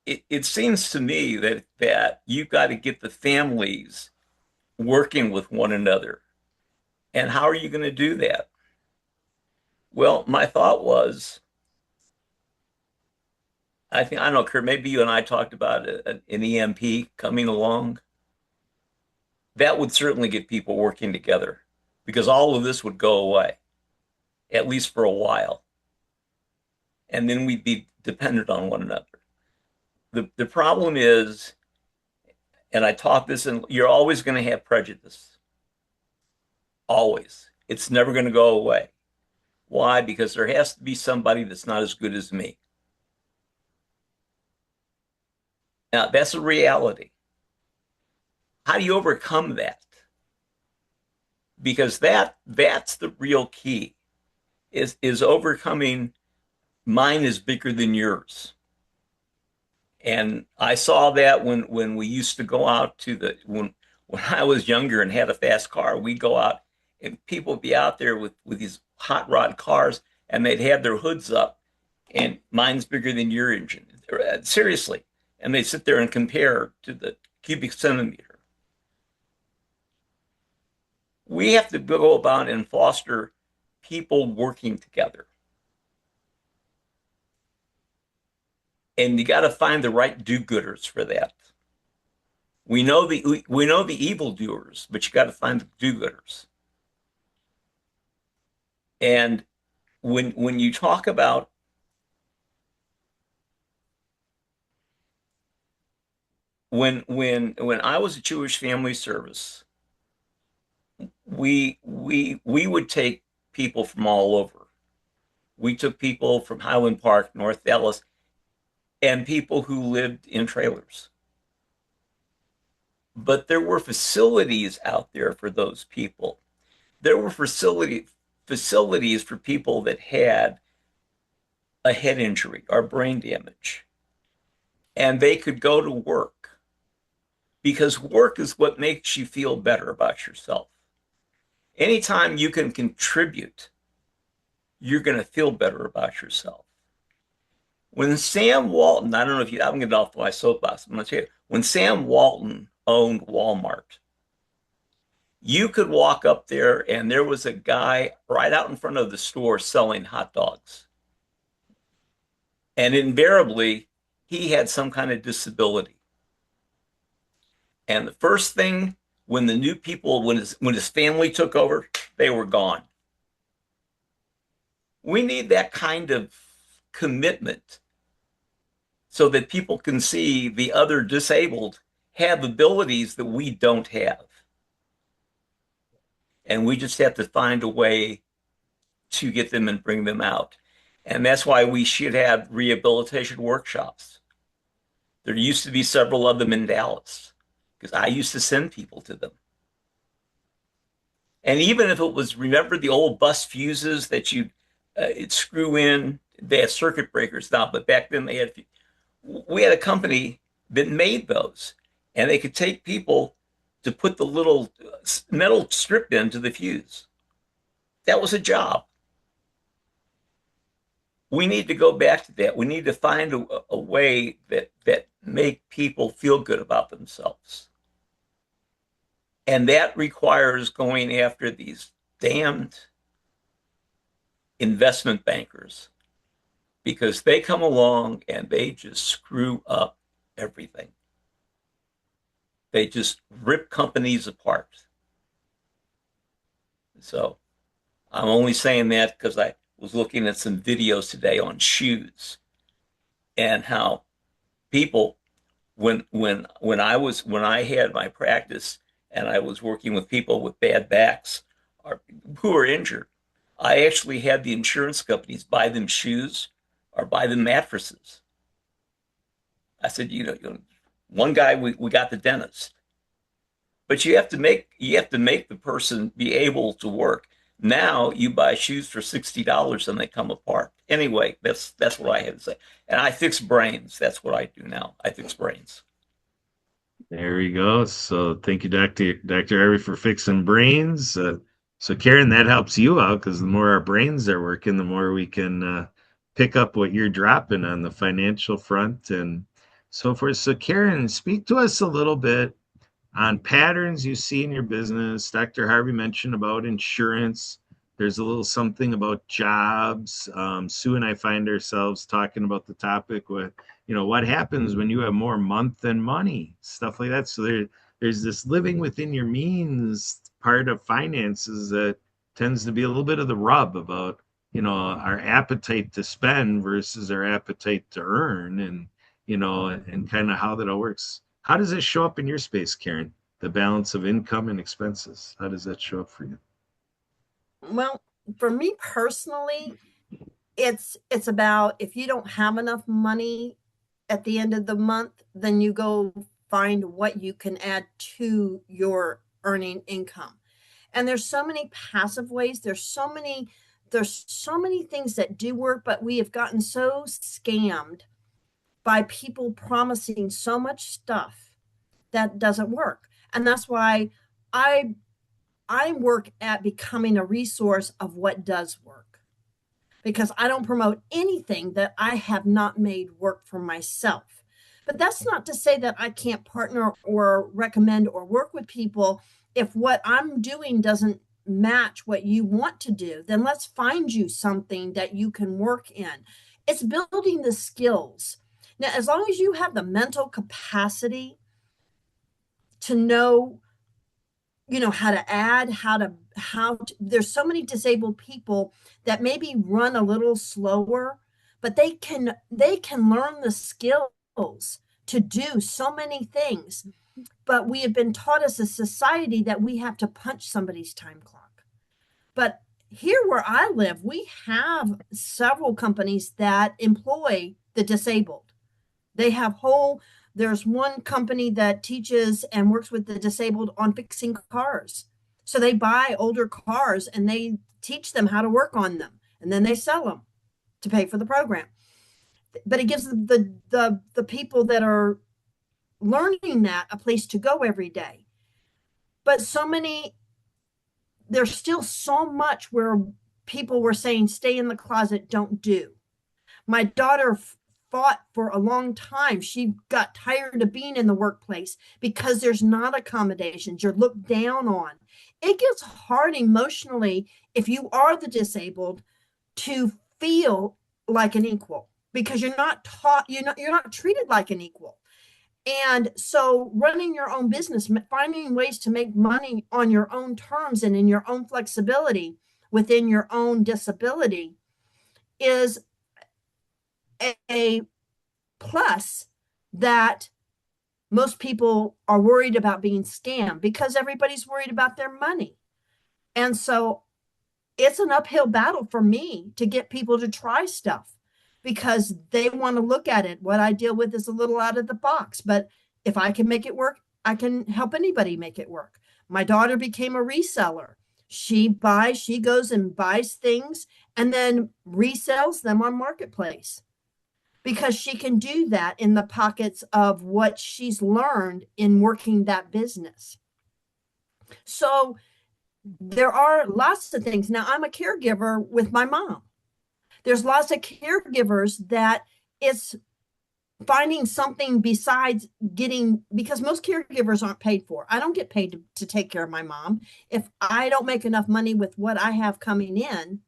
it seems to me that you've got to get the families working with one another. And how are you going to do that? Well, my thought was, I don't know, Kurt, maybe you and I talked about an EMP coming along. That would certainly get people working together because all of this would go away, at least for a while. And then we'd be dependent on one another. The problem is, and I taught this, and you're always going to have prejudice. Always. It's never going to go away. Why? Because there has to be somebody that's not as good as me. Now, that's a reality. How do you overcome that? Because that's the real key is overcoming mine is bigger than yours. And I saw that when we used to go out when I was younger and had a fast car, we'd go out and people would be out there with these hot rod cars and they'd have their hoods up and mine's bigger than your engine. Seriously. And they sit there and compare to the cubic centimeter. We have to go about and foster people working together. And you got to find the right do-gooders for that. We know the evildoers, but you got to find the do-gooders. And when you talk about when I was at Jewish Family Service, we would take people from all over. We took people from Highland Park, North Dallas, and people who lived in trailers. But there were facilities out there for those people. There were facilities for people that had a head injury or brain damage. And they could go to work because work is what makes you feel better about yourself. Anytime you can contribute, you're going to feel better about yourself. When Sam Walton, I don't know if I'm going to get off my soapbox, I'm going to tell you, when Sam Walton owned Walmart, you could walk up there and there was a guy right out in front of the store selling hot dogs. And invariably, he had some kind of disability. And the first thing when the new people, when his family took over, they were gone. We need that kind of commitment so that people can see the other disabled have abilities that we don't have. And we just have to find a way to get them and bring them out. And that's why we should have rehabilitation workshops. There used to be several of them in Dallas because I used to send people to them. And even if it was, remember the old bus fuses that you screw in, they had circuit breakers now, but back then we had a company that made those, and they could take people to put the little metal strip into the fuse. That was a job. We need to go back to that. We need to find a way that make people feel good about themselves. And that requires going after these damned investment bankers because they come along and they just screw up everything. They just rip companies apart. So I'm only saying that because I was looking at some videos today on shoes and how people when I had my practice and I was working with people with bad backs or who were injured, I actually had the insurance companies buy them shoes or buy them mattresses. I said, one guy we got the dentist, but you have to make the person be able to work. Now you buy shoes for $60 and they come apart. Anyway, that's what I had to say. And I fix brains. That's what I do now. I fix brains. There we go. So thank you, Dr. Harvey, for fixing brains. So Karen, that helps you out because the more our brains are working, the more we can pick up what you're dropping on the financial front and so forth. So Karen, speak to us a little bit on patterns you see in your business. Dr. Harvey mentioned about insurance. There's a little something about jobs. Sue and I find ourselves talking about the topic with, what happens when you have more month than money, stuff like that. So there's this living within your means part of finances that tends to be a little bit of the rub about, our appetite to spend versus our appetite to earn and kind of how that all works. How does it show up in your space, Karen? The balance of income and expenses. How does that show up for you? Well, for me personally, it's about if you don't have enough money at the end of the month, then you go find what you can add to your earning income. And there's so many passive ways. There's so many things that do work, but we have gotten so scammed by people promising so much stuff that doesn't work. And that's why I I work at becoming a resource of what does work because I don't promote anything that I have not made work for myself. But that's not to say that I can't partner or recommend or work with people if what I'm doing doesn't match what you want to do. Then let's find you something that you can work in. It's building the skills. Now, as long as you have the mental capacity to know how to add, there's so many disabled people that maybe run a little slower, but they can learn the skills to do so many things. But we have been taught as a society that we have to punch somebody's time clock. But here where I live, we have several companies that employ the disabled. They have there's one company that teaches and works with the disabled on fixing cars. So they buy older cars and they teach them how to work on them, and then they sell them to pay for the program. But it gives the people that are learning that a place to go every day. But there's still so much where people were saying, stay in the closet, don't do. My daughter fought for a long time. She got tired of being in the workplace because there's not accommodations. You're looked down on. It gets hard emotionally if you are the disabled to feel like an equal because you're not taught, you're not treated like an equal. And so running your own business, finding ways to make money on your own terms and in your own flexibility within your own disability is a plus that most people are worried about being scammed because everybody's worried about their money. And so it's an uphill battle for me to get people to try stuff because they want to look at it. What I deal with is a little out of the box, but if I can make it work, I can help anybody make it work. My daughter became a reseller. She goes and buys things and then resells them on Marketplace because she can do that in the pockets of what she's learned in working that business. So there are lots of things. Now, I'm a caregiver with my mom. There's lots of caregivers that it's finding something besides getting, because most caregivers aren't paid for. I don't get paid to take care of my mom. If I don't make enough money with what I have coming in,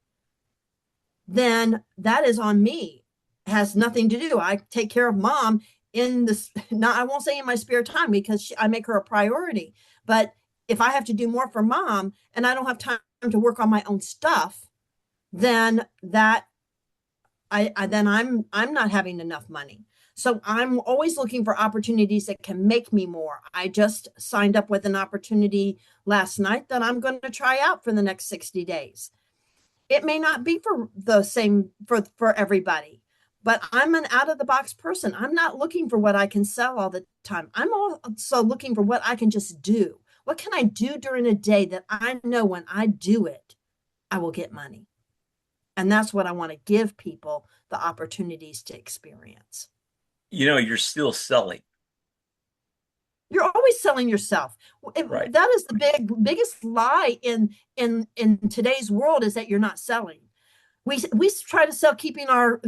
then that is on me. It has nothing to do. I take care of mom in this, now I won't say in my spare time because I make her a priority. But if I have to do more for mom and I don't have time to work on my own stuff, then that then I'm not having enough money. So I'm always looking for opportunities that can make me more. I just signed up with an opportunity last night that I'm going to try out for the next 60 days. It may not be for the same for everybody, but I'm an out of the box person. I'm not looking for what I can sell all the time. I'm also looking for what I can just do. What can I do during a day that I know when I do it, I will get money? And that's what I want to give people the opportunities to experience. You're still selling. You're always selling yourself. Right. That is the biggest lie in today's world, is that you're not selling. We try to sell keeping our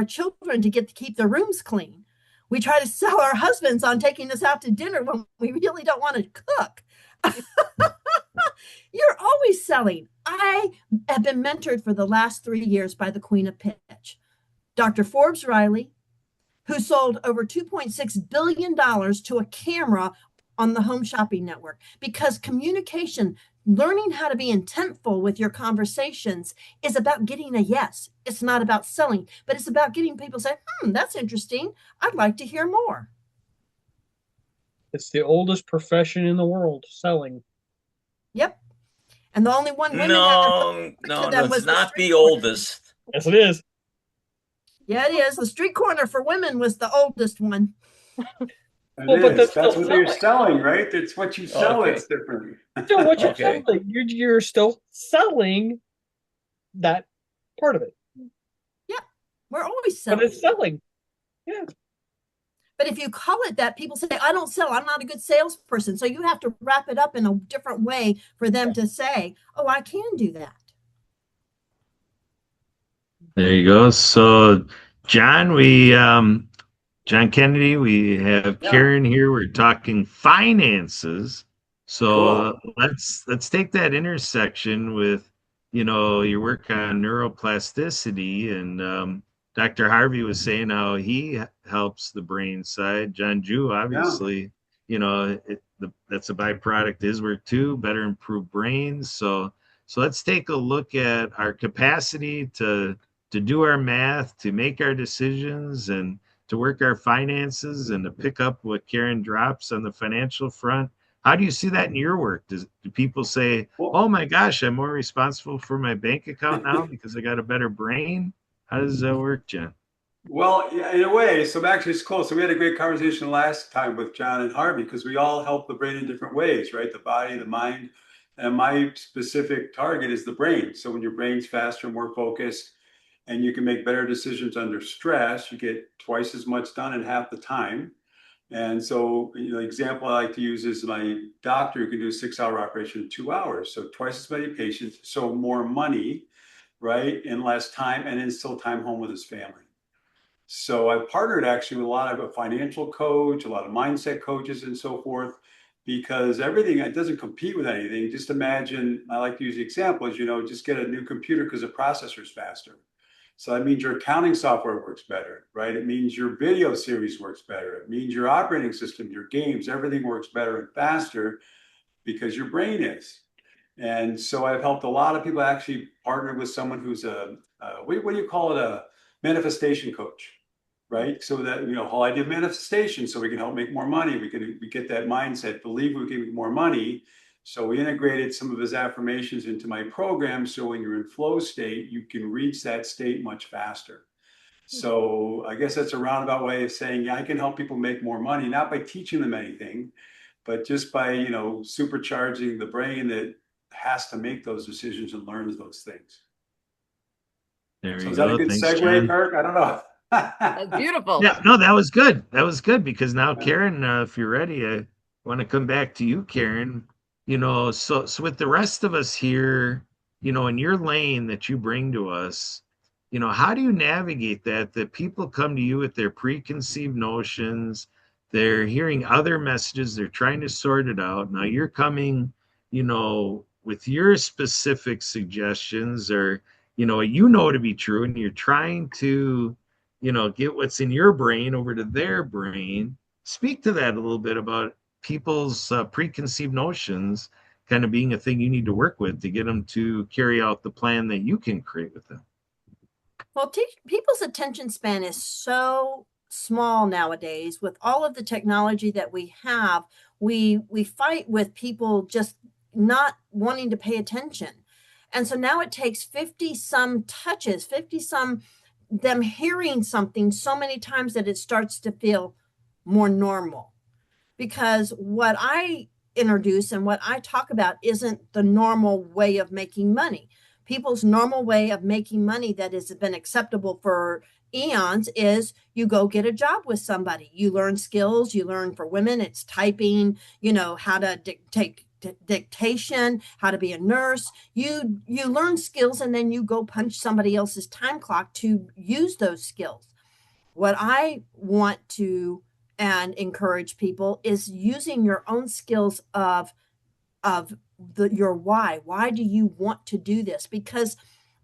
children to keep their rooms clean. We try to sell our husbands on taking us out to dinner when we really don't want to cook. You're always selling. I have been mentored for the last 3 years by the Queen of Pitch, Dr. Forbes Riley, who sold over $2.6 billion to a camera on the Home Shopping Network, because communication, learning how to be intentful with your conversations, is about getting a yes. It's not about selling, but it's about getting people saying, that's interesting. I'd like to hear more. It's the oldest profession in the world, selling. Yep. And the only one women had No, to no, them it's was the not street the corner. oldest. Yes, it is. Yeah, it is. The street corner for women was the oldest one. Well, but that's That's still what they're selling. selling, right? It's what you sell Okay. that's different. Still, what you're Okay. selling, you're still selling that part of it. Yeah, we're always But selling. it's selling. Yeah. But if you call it that, people say, I don't sell. I'm not a good salesperson. So you have to wrap it up in a different way for them to say, oh, I can do that. There you go. So, John, John Kennedy, we have Yeah. Karen here. We're talking finances. So Cool. let's take that intersection with, your work on neuroplasticity, and Dr. Harvey was saying how he helps the brain side. John Jew, Yeah. obviously, that's a byproduct of his work too. Better improve brains. So let's take a look at our capacity to do our math, to make our decisions, and to work our finances, and to pick up what Karen drops on the financial front. How do you see that in your work? Do people say, Well, oh my gosh, I'm more responsible for my bank account now because I got a better brain? How does that work, Jen? well, yeah, in a way. So actually, it's cool. So we had a great conversation last time with John and Harvey because we all help the brain in different ways, right? The body, the mind. And my specific target is the brain. So when your brain's faster, more focused, and you can make better decisions under stress, you get twice as much done in half the time. And so, the example I like to use is my doctor who can do a 6-hour operation in 2 hours. So twice as many patients, so more money, right, in less time, and then still time home with his family. So I've partnered actually with a lot of a financial coach, a lot of mindset coaches and so forth, because everything, it doesn't compete with anything. Just imagine, I like to use the example is, just get a new computer because the processor's faster. So that means your accounting software works better, right? It means your video series works better. It means your operating system, your games, everything works better and faster because your brain is. And so I've helped a lot of people actually partner with someone who's what do you call it? A manifestation coach, right? So that, whole idea of manifestation, so we can help make more money. We get that mindset, believe we can make more money. So we integrated some of his affirmations into my program. So when you're in flow state, you can reach that state much faster. So I guess that's a roundabout way of saying, yeah, I can help people make more money, not by teaching them anything, but just by, supercharging the brain that has to make those decisions and learns those things. There So you is that a go. good Thanks, segue, John. Kirk? I don't know. That's beautiful. Yeah, no, that was good. That was good because now, Karen, if you're ready, I want to come back to you, Karen. So with the rest of us here, in your lane that you bring to us, how do you navigate that? That people come to you with their preconceived notions, they're hearing other messages, they're trying to sort it out. Now you're coming, with your specific suggestions or, what to be true, and you're trying to get what's in your brain over to their brain. Speak to that a little bit about people's preconceived notions kind of being a thing you need to work with to get them to carry out the plan that you can create with them. Well, people's attention span is so small nowadays with all of the technology that we have. We fight with people just not wanting to pay attention. And so now it takes 50 some touches, 50 some them hearing something so many times that it starts to feel more normal. Because what I introduce and what I talk about isn't the normal way of making money. People's normal way of making money that has been acceptable for eons is you go get a job with somebody. You learn skills. You learn, for women, it's typing, how to take dictation, how to be a nurse. You learn skills and then you go punch somebody else's time clock to use those skills. What I want to and encourage people is using your own skills of your why. Why do you want to do this? Because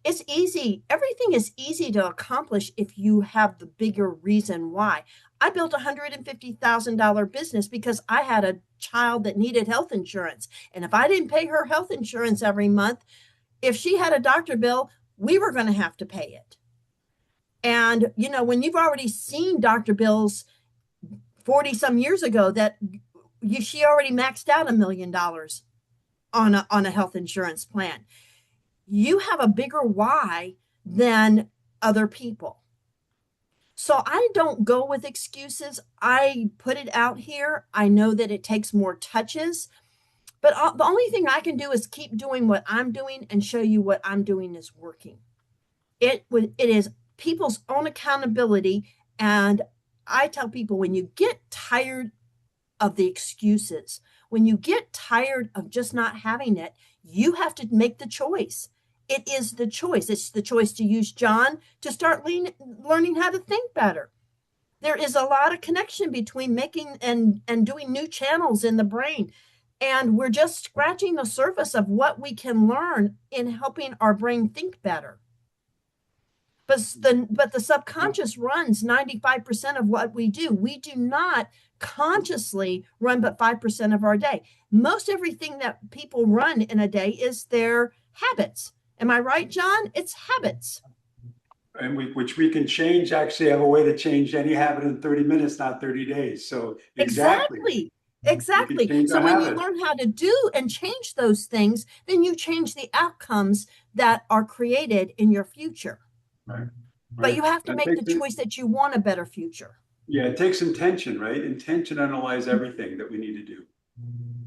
it's easy. Everything is easy to accomplish if you have the bigger reason why. I built a $150,000 business because I had a child that needed health insurance. And if I didn't pay her health insurance every month, if she had a doctor bill, we were going to have to pay it. And, when you've already seen doctor bills 40 some years ago that she already maxed out $1 million on a health insurance plan, you have a bigger why than other people. So I don't go with excuses. I put it out here. I know that it takes more touches, but the only thing I can do is keep doing what I'm doing and show you what I'm doing is working. It is people's own accountability. And I tell people, when you get tired of the excuses, when you get tired of just not having it, you have to make the choice. It is the choice. It's the choice to use John to start learning how to think better. There is a lot of connection between making and doing new channels in the brain. And we're just scratching the surface of what we can learn in helping our brain think better. But the subconscious runs 95% of what we do. We do not consciously run but 5% of our day. Most everything that people run in a day is their habits. Am I right, John? It's habits. And which we can change, actually have a way to change any habit in 30 minutes, not 30 days. So exactly. So when you learn how to do and change those things, then you change the outcomes that are created in your future. Right. But you have to make the choice that you want a better future. Yeah, it takes intention, right? Intention underlies everything that we need to do.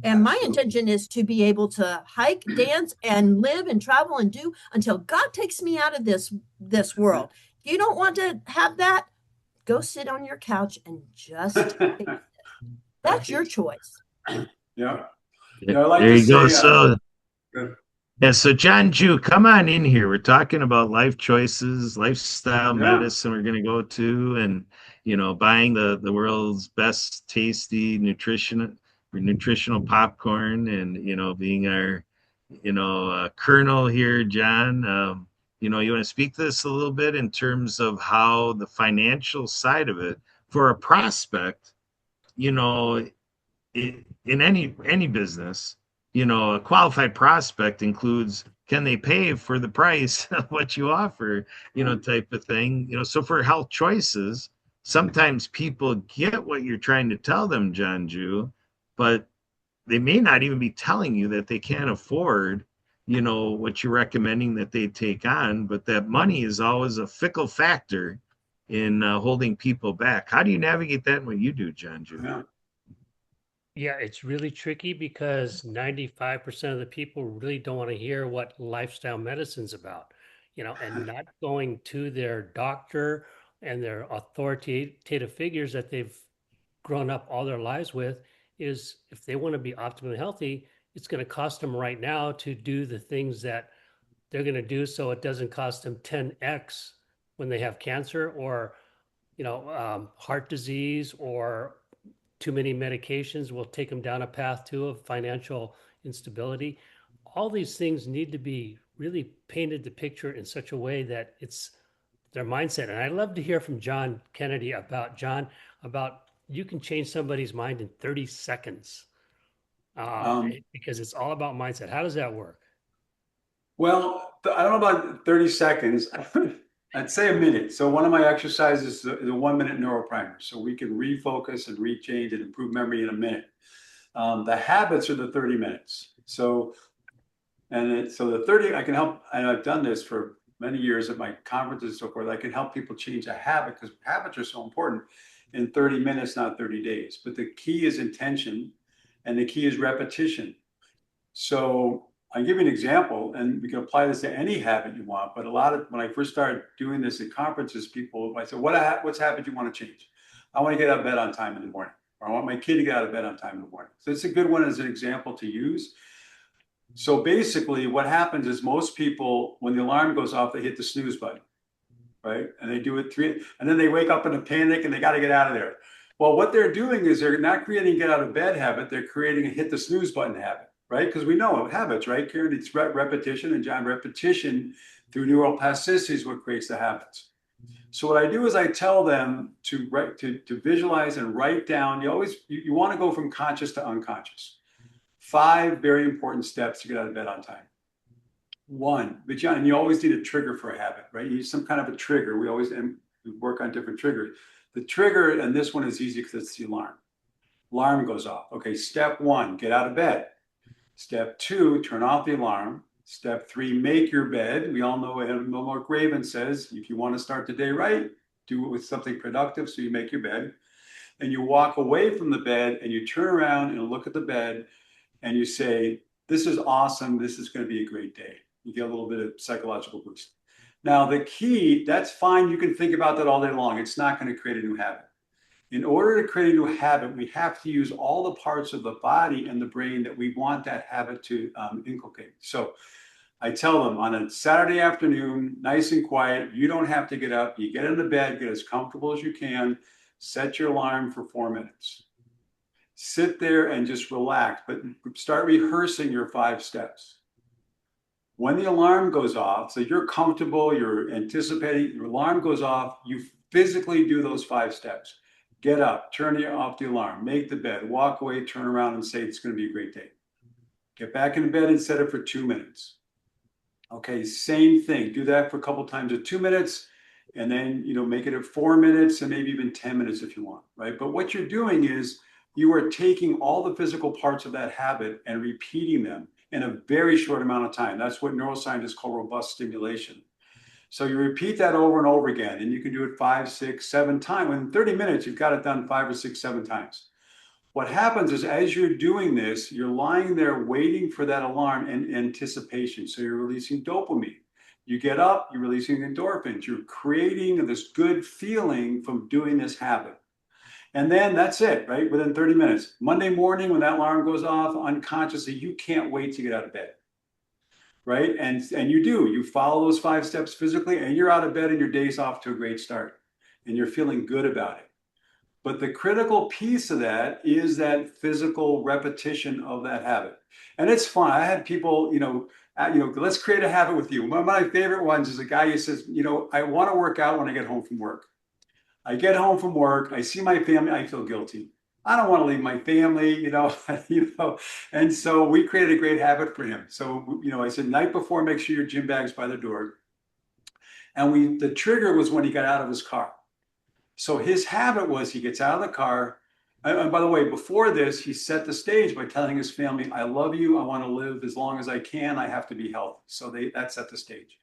And my intention is to be able to hike, dance, and live and travel and do until God takes me out of this world. If you don't want to have that, go sit on your couch and just take it. That's your choice. Yeah. I like there to you go. say, So John Jew, come on in here. We're talking about life choices, lifestyle medicine. We're going to go to, and buying the world's best tasty nutritional popcorn, and being our colonel here, John. You want to speak to this a little bit in terms of how the financial side of it for a prospect, in any business. A qualified prospect includes, can they pay for the price of what you offer, type of thing. So for health choices, sometimes people get what you're trying to tell them, John Jew, but they may not even be telling you that they can't afford, what you're recommending that they take on, but that money is always a fickle factor in holding people back. How do you navigate that in what you do, John Drew? Yeah. Yeah, it's really tricky because 95% of the people really don't want to hear what lifestyle medicine's about, and not going to their doctor and their authoritative figures that they've grown up all their lives with is if they want to be optimally healthy, it's going to cost them right now to do the things that they're going to do so it doesn't cost them 10x when they have cancer or, heart disease or too many medications will take them down a path too of financial instability. All these things need to be really painted the picture in such a way that it's their mindset. And I'd love to hear from John Kennedy about you can change somebody's mind in 30 seconds Um, because it's all about mindset. How does that work? well, I don't know about 30 seconds. I'd say a minute. So one of my exercises is a 1 minute neural primer. So we can refocus and rechange and improve memory in a minute. The habits are the 30 minutes. So the 30, I can help, and I've done this for many years at my conferences and so forth. I can help people change a habit because habits are so important in 30 minutes, not 30 days. But the key is intention and the key is repetition. So I'll give you an example, and we can apply this to any habit you want. But when I first started doing this at conferences, I said, what's habit you want to change? I want to get out of bed on time in the morning, or I want my kid to get out of bed on time in the morning. So it's a good one as an example to use. So basically what happens is most people, when the alarm goes off, they hit the snooze button, right? And they do it and then they wake up in a panic and they got to get out of there. Well, what they're doing is they're not creating a get out of bed habit. They're creating a hit the snooze button habit, right? Because we know habits, right? Karen, it's repetition, and John, repetition through neural plasticity is what creates the habits. So what I do is I tell them to visualize and write down. You want to go from conscious to unconscious. 5 very important steps to get out of bed on time. 1, but John, and you always need a trigger for a habit, right? You need some kind of a trigger. We work on different triggers. The trigger, and this one is easy because it's the alarm. Alarm goes off. Okay, step 1, get out of bed. Step 2, turn off the alarm. Step 3, make your bed. We all know what Mark Raven says, if you want to start the day right, do it with something productive, so you make your bed. And you walk away from the bed and you turn around and look at the bed and you say, this is awesome. This is going to be a great day. You get a little bit of psychological boost. Now, the key, that's fine. You can think about that all day long. It's not going to create a new habit. In order to create a new habit, we have to use all the parts of the body and the brain that we want that habit to inculcate. So I tell them on a Saturday afternoon, nice and quiet, you don't have to get up. You get into bed, get as comfortable as you can, set your alarm for 4 minutes. Sit there and just relax, but start rehearsing your 5 steps. When the alarm goes off, so you're comfortable, you're anticipating, your alarm goes off, you physically do those 5 steps. Get up, turn off the alarm, make the bed, walk away, turn around and say, it's going to be a great day. Get back in bed and set it for 2 minutes. Okay, same thing. Do that for a couple times at 2 minutes, and then, make it at 4 minutes and maybe even 10 minutes if you want, right? But what you're doing is, you are taking all the physical parts of that habit and repeating them in a very short amount of time. That's what neuroscientists call robust stimulation. So you repeat that over and over again, and you can do it 5, 6, 7 times. In 30 minutes, you've got it done 5 or 6, 7 times. What happens is as you're doing this, you're lying there waiting for that alarm in anticipation. So you're releasing dopamine. You get up, you're releasing endorphins. You're creating this good feeling from doing this habit. And then that's it, right? Within 30 minutes. Monday morning, when that alarm goes off, unconsciously, you can't wait to get out of bed, right? And you follow those 5 steps physically, and you're out of bed and your day's off to a great start. And you're feeling good about it. But the critical piece of that is that physical repetition of that habit. And it's fun. I had people, let's create a habit with you. One of my favorite ones is a guy who says, I want to work out when I get home from work. I get home from work, I see my family, I feel guilty. I don't want to leave my family, And so we created a great habit for him. So, I said, night before, make sure your gym bag's by the door. And the trigger was when he got out of his car. So his habit was he gets out of the car, And by the way, before this, he set the stage by telling his family, I love you. I want to live as long as I can. I have to be healthy. So that set the stage.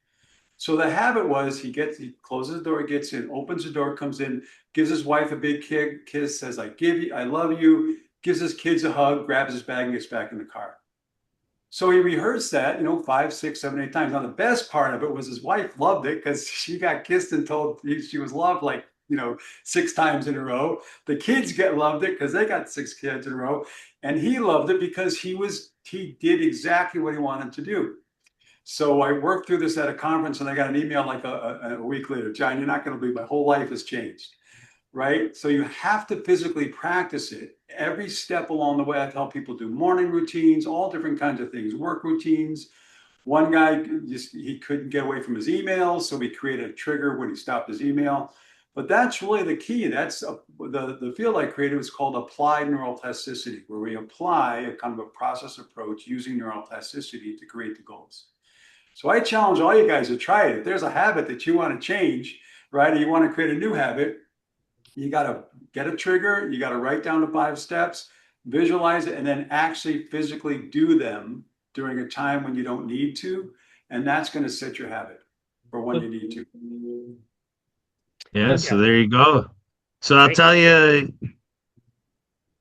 So the habit was he closes the door, gets in, opens the door, comes in, gives his wife a big kiss, says, I love you, gives his kids a hug, grabs his bag and gets back in the car. So he rehearsed that, 5, 6, 7, 8 times. Now, the best part of it was his wife loved it because she got kissed and told she was loved like, 6 times in a row. The kids loved it because they got 6 kids in a row. And he loved it because he did exactly what he wanted to do. So I worked through this at a conference and I got an email like a week later, John, you're not going to believe my whole life has changed, right? So you have to physically practice it every step along the way. I tell people do morning routines, all different kinds of things, work routines. One guy he couldn't get away from his emails, so we created a trigger when he stopped his email. But that's really the key. That's the field I created was called applied neuroplasticity, where we apply a kind of a process approach using neuroplasticity to create the goals. So I challenge all you guys to try it. If there's a habit that you want to change, right, or you want to create a new habit, you got to get a trigger, you got to write down the 5 steps, visualize it, and then actually physically do them during a time when you don't need to. And that's going to set your habit for when you need to. Yeah, Yeah, so there you go. So I'll thank you. tell you.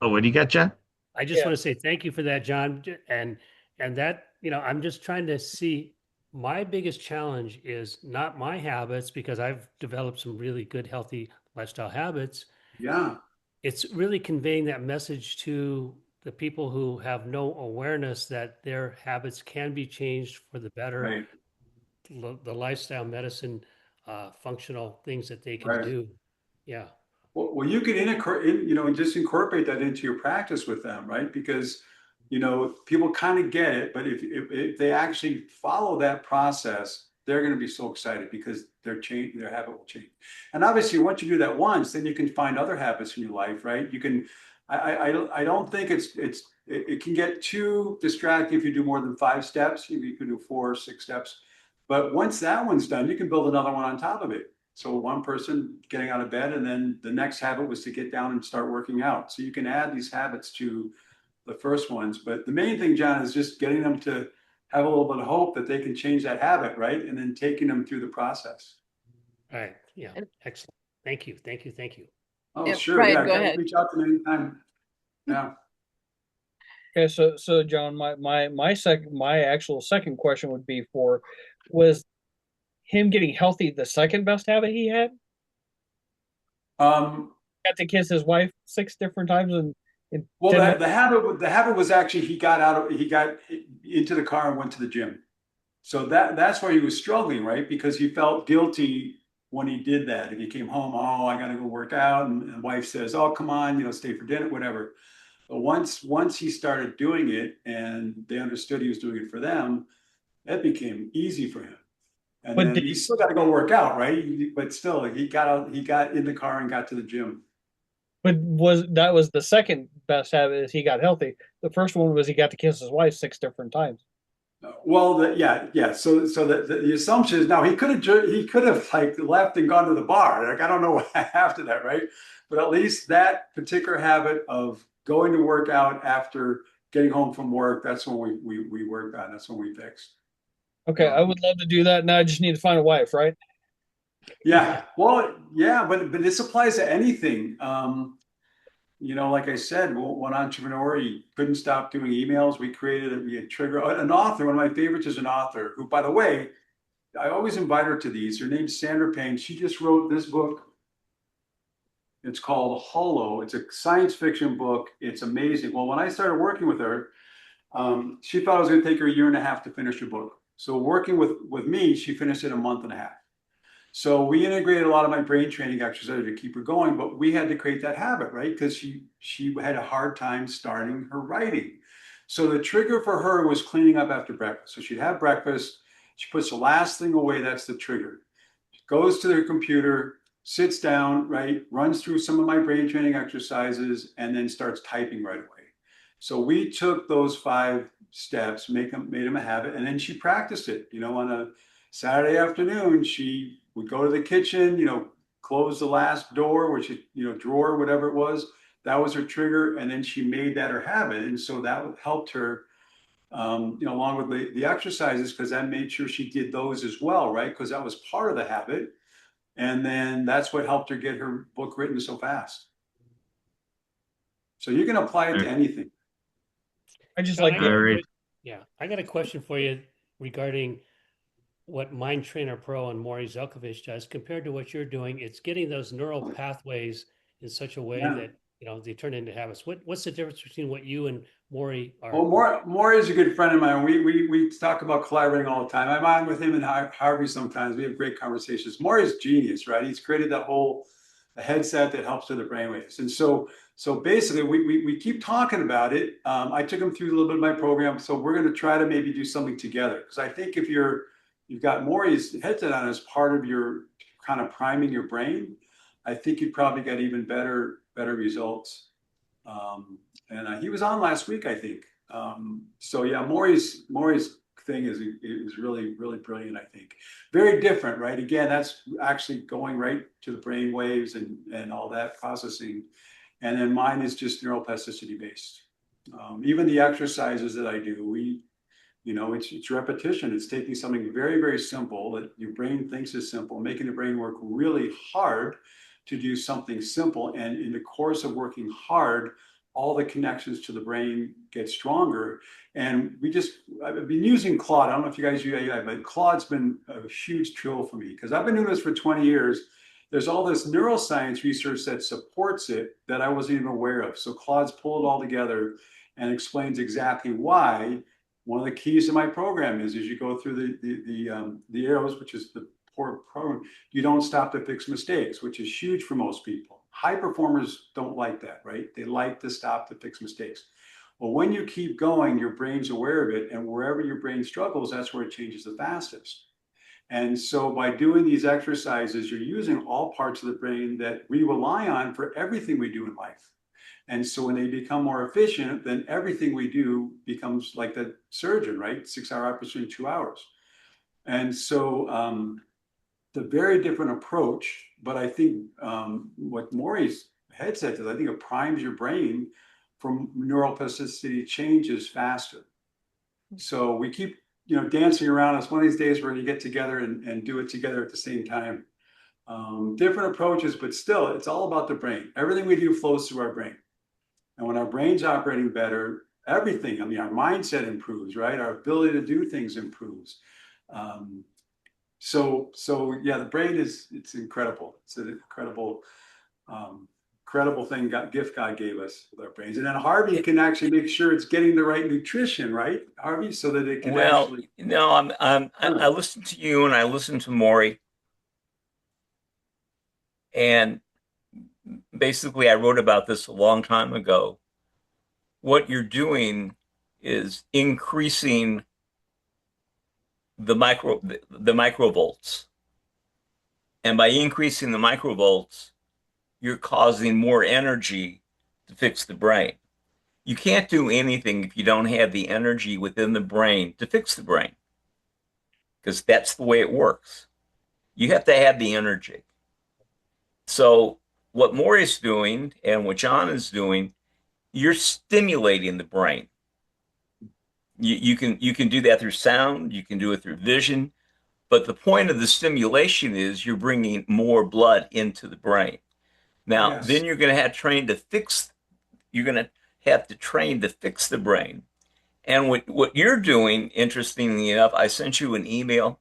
Oh, what do you got, John? I just Yeah. want to say thank you for that, John. And that, I'm just trying to see, my biggest challenge is not my habits, because I've developed some really good, healthy lifestyle habits. Yeah, It's really conveying that message to the people who have no awareness that their habits can be changed for the better, right, the lifestyle, medicine, functional things that they can right. do. Yeah. Well, you can and just incorporate that into your practice with them, right? Because, people kind of get it, but if they actually follow that process, they're going to be so excited because their habit will change. And obviously, once you do that once, then you can find other habits in your life, right? You can, I don't think it can get too distracting if you do more than 5 steps. You can do 4 or 6 steps, but once that one's done, you can build another one on top of it. So one person getting out of bed, and then the next habit was to get down and start working out. So you can add these habits to the first ones. But the main thing, John, is just getting them to have a little bit of hope that they can change that habit, right? And then taking them through the process. All right. Yeah. And- Excellent. Thank you. Thank you. Thank you. Oh, Yeah, sure. Brian, Yeah. go ahead. Reach out to me anytime. Yeah. Okay, so John, my actual second question would be was him getting healthy the second best habit he had? Um, Got to kiss his wife 6 different times in well, 10 minutes. the habit was actually he got into the car and went to the gym. So that's where he was struggling, right? Because he felt guilty when he did that. If he came home, oh, I got to go work out, and the wife says, oh, come on, stay for dinner, whatever. But once he started doing it, and they understood he was doing it for them, that became easy for him. And But then did, he still got to go work out, right? But still, he got out, he got in the car and got to the gym. but was the second best habit is he got healthy. The first one was he got to kiss his wife 6 different times. Well, yeah. So the assumption is now he could have like left and gone to the bar. Like I don't know what after that, right? But at least that particular habit of going to work out after getting home from work, that's when we worked on. That's when we fixed. Okay, I would love to do that. Now I just need to find a wife, right? Yeah. Well, yeah, but this applies to anything. Like I said, one entrepreneur, he couldn't stop doing emails. We created a trigger. An author, one of my favorites is an author who, by the way, I always invite her to these. Her name's Sandra Payne. She just wrote this book. It's called Hollow. It's a science fiction book. It's amazing. Well, when I started working with her, she thought it was going to take her a year and a half to finish her book. So working with me, she finished it in a month and a half. So we integrated a lot of my brain training exercises to keep her going, but we had to create that habit, right? Because she had a hard time starting her writing. So the trigger for her was cleaning up after breakfast. So she'd have breakfast, she puts the last thing away, that's the trigger. She goes to her computer, sits down, right, runs through some of my brain training exercises, and then starts typing right away. So we took those 5 steps, made them a habit, and then she practiced it. On a Saturday afternoon, she would go to the kitchen, close the last door, which drawer, whatever it was, that was her trigger, and then she made that her habit, and so that helped her, along with the exercises, because that made sure she did those as well, right? Because that was part of the habit, and then that's what helped her get her book written so fast. So you can apply it to anything. I just John, like I got All right. I got a question for you regarding what Mind Trainer Pro and Maury Zelkovich does compared to what you're doing. It's getting those neural pathways in such a way Yeah. that they turn into habits. What's the difference between what you and Maury Well, are? Maury is a good friend of mine. We talk about collaborating all the time. I'm on with him and Harvey sometimes. We have great conversations. Maury's genius, right? He's created that whole headset that helps with the brainwaves. And so basically, we keep talking about it. I took him through a little bit of my program, so we're going to try to maybe do something together. Because I think if you've got Maury's headset on as part of your kind of priming your brain, I think you'd probably get even better results. And he was on last week, I think. So yeah, Maury's thing is really brilliant. I think very different, right? Again, that's actually going right to the brain waves and all that processing, and then mine is just neuroplasticity based. Even the exercises that I do, it's repetition. It's taking something very simple that your brain thinks is simple, making the brain work really hard to do something simple, and in the course of working hard, all the connections to the brain get stronger. And I've been using Claude. I don't know if you guys use AI, but Claude's been a huge tool for me because I've been doing this for 20 years. There's all this neuroscience research that supports it that I wasn't even aware of. So Claude's pulled it all together and explains exactly why. One of the keys to my program is as you go through the arrows, which is the program, you don't stop to fix mistakes, which is huge for most people. High performers don't like that, right? They like to stop to fix mistakes. Well, when you keep going, your brain's aware of it, and wherever your brain struggles, that's where it changes the fastest. And so by doing these exercises, you're using all parts of the brain that we rely on for everything we do in life. And so when they become more efficient, then everything we do becomes like the surgeon, right? 6-hour operation in 2 hours. And so the very different approach, but I think what Maury's headset does, I think it primes your brain for neuroplasticity changes faster. So we keep, dancing around. It's one of these days we're going to get together and do it together at the same time. Different approaches, but still, it's all about the brain. Everything we do flows through our brain. And when our brain's operating better, everything, our mindset improves, right? Our ability to do things improves. So yeah, the brain it's incredible. It's an incredible thing, gift God gave us with our brains. And then Harvey can actually make sure it's getting the right nutrition, right, Harvey, so that it can actually. No, I listened to you and I listened to Maury, and basically I wrote about this a long time ago. What you're doing is increasing the microvolts. And by increasing the microvolts, you're causing more energy to fix the brain. You can't do anything if you don't have the energy within the brain to fix the brain, because that's the way it works. You have to have the energy. So what Maury's doing and what John is doing, you're stimulating the brain. You can do that through sound, you can do it through vision, but the point of the stimulation is you're bringing more blood into the brain. Now, Yes. then you're going to have you're going to have to train to fix the brain. And what you're doing, interestingly enough, I sent you an email,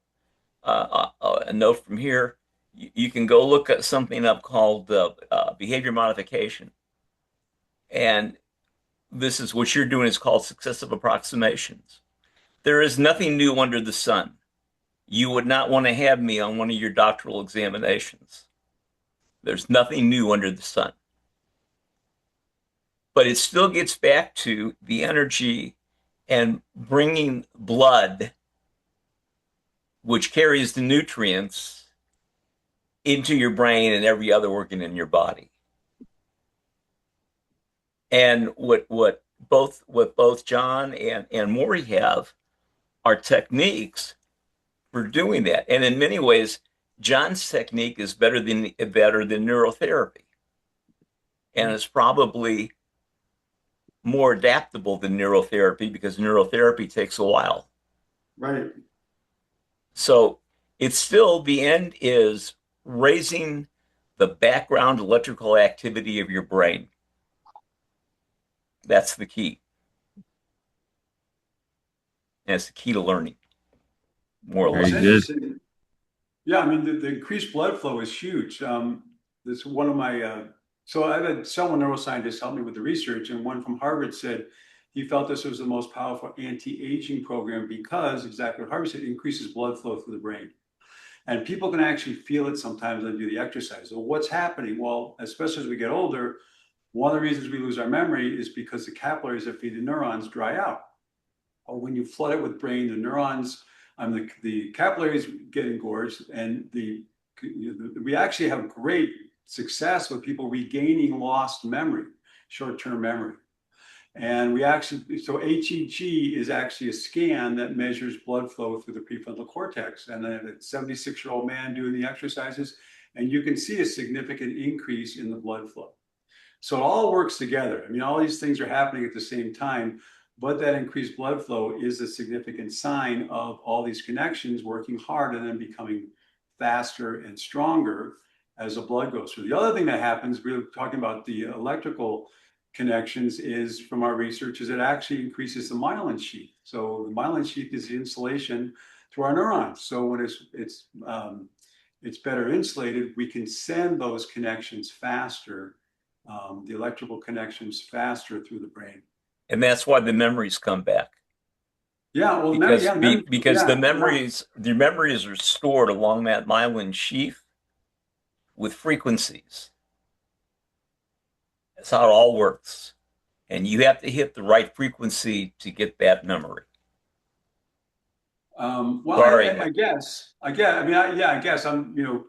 a note from here. You can go look at something up called behavior modification. And this is what you're doing is called successive approximations. There is nothing new under the sun. You would not want to have me on one of your doctoral examinations. There's nothing new under the sun. But it still gets back to the energy and bringing blood, which carries the nutrients, into your brain and every other organ in your body. And what both John and Maury have are techniques for doing that. And in many ways, John's technique is better than neurotherapy. and it's probably more adaptable than neurotherapy because neurotherapy takes a while. Right. So it's still, the end is raising the background electrical activity of your brain. That's the key. And it's the key to learning, more or Well, it's Very less. good. interesting. Yeah, I mean, the increased blood flow is huge. This one of my, so I had several neuroscientists help me with the research, and one from Harvard said he felt this was the most powerful anti-aging program because, exactly what Harvard said, it increases blood flow through the brain. And people can actually feel it sometimes when they do the exercise. So what's happening? Well, especially as we get older, one of the reasons we lose our memory is because the capillaries that feed the neurons dry out. Or when you flood it with brain, the neurons, the capillaries get engorged, and we actually have great success with people regaining lost memory, short-term memory. And we actually, so HEG is actually a scan that measures blood flow through the prefrontal cortex. And then a 76-year-old man doing the exercises, and you can see a significant increase in the blood flow. So it all works together. I mean, all these things are happening at the same time, but that increased blood flow is a significant sign of all these connections working hard and then becoming faster and stronger as the blood goes through. The other thing that happens, we were talking about the electrical connections, is from our research, is it actually increases the myelin sheath. So the myelin sheath is the insulation to our neurons. So when it's better insulated, we can send those connections faster, the electrical connections faster through the brain. And that's why the memories come back. Yeah, well, Because the memories are stored along that myelin sheath with frequencies. That's how it all works. And you have to hit the right frequency to get that memory. Well, Sorry. I guess. I guess I'm,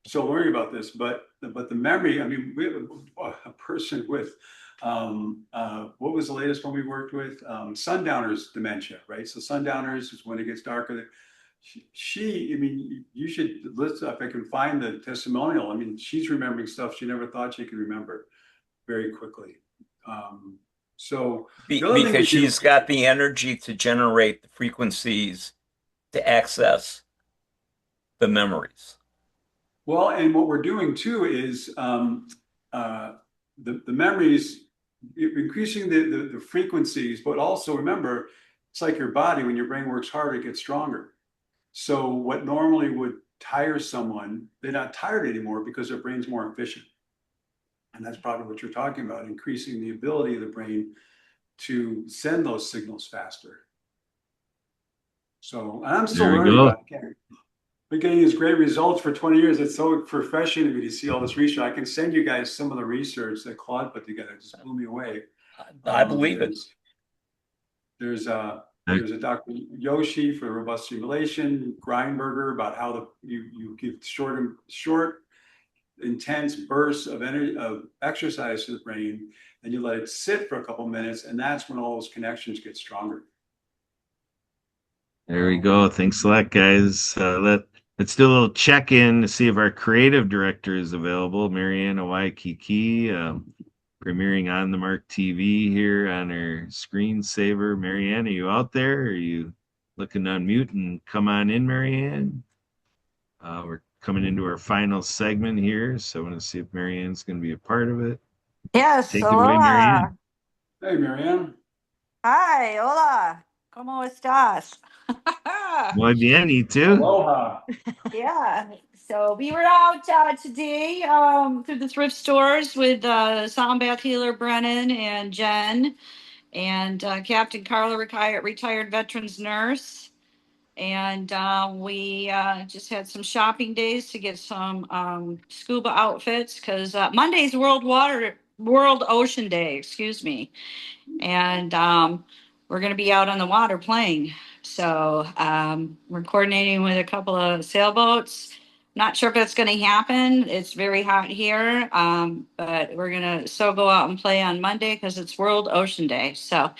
still learning about this, but the memory. I mean, we have a person with, what was the latest one we worked with? Sundowners dementia, right? So sundowners is when it gets darker. I mean, you should listen if I can find the testimonial. I mean, she's remembering stuff she never thought she could remember very quickly. So the other thing Because she's got the energy to generate the frequencies to access the memories. Well, and what we're doing too is the memories, increasing the frequencies, but also remember, it's like your body. When your brain works harder, it gets stronger. So what normally would tire someone, they're not tired anymore because their brain's more efficient. And that's probably what you're talking about, increasing the ability of the brain to send those signals faster. So, and I'm still learning about it. We're getting these great results for 20 years. It's so refreshing to me to see all this research. I can send you guys some of the research that Claude put together. It just blew me away. I believe it. There's a Dr. Yoshi for robust stimulation, Greinberger about how you give short, intense bursts of energy of exercise to the brain, and you let it sit for a couple minutes, and that's when all those connections get stronger. There we go. Thanks a lot, guys. Let's do a little check-in to see if our creative director is available, Mariana Waikiki, premiering on the Mark TV here on our screensaver. Marianne, are you out there? Are you looking to unmute and come on in, Marianne? We're coming into our final segment here, so I want to see if Marianne's going to be a part of it. Yes, Take it away, Marianne. Hey, Marianne. Hi, hola. ¿Cómo estás? Muy bien, you too. Aloha. Yeah. So we were out today through the thrift stores with sound bath healer Brennan and Jen and Captain Carla, retired veterans nurse. And we just had some shopping days to get some scuba outfits because Monday's World Ocean Day, excuse me. And we're going to be out on the water playing. So we're coordinating with a couple of sailboats. Not sure if that's going to happen. It's very hot here, but we're going to still go out and play on Monday because it's World Ocean Day. So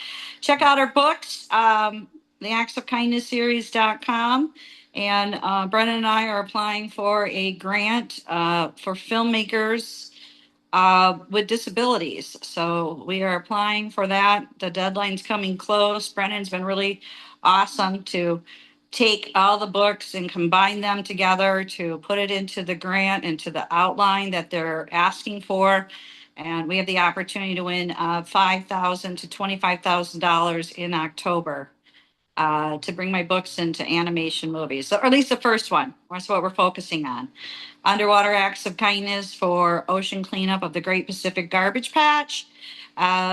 check out our books, the Acts of Kindness series.com. And Brennan and I are applying for a grant for filmmakers with disabilities. So we are applying for that. The deadline's coming close. Brennan's been really awesome to take all the books and combine them together to put it into the grant, into the outline that they're asking for. And we have the opportunity to win $5,000 to $25,000 in October to bring my books into animation movies, so, or at least the first one. That's what we're focusing on. Underwater Acts of Kindness for ocean cleanup of the Great Pacific Garbage Patch.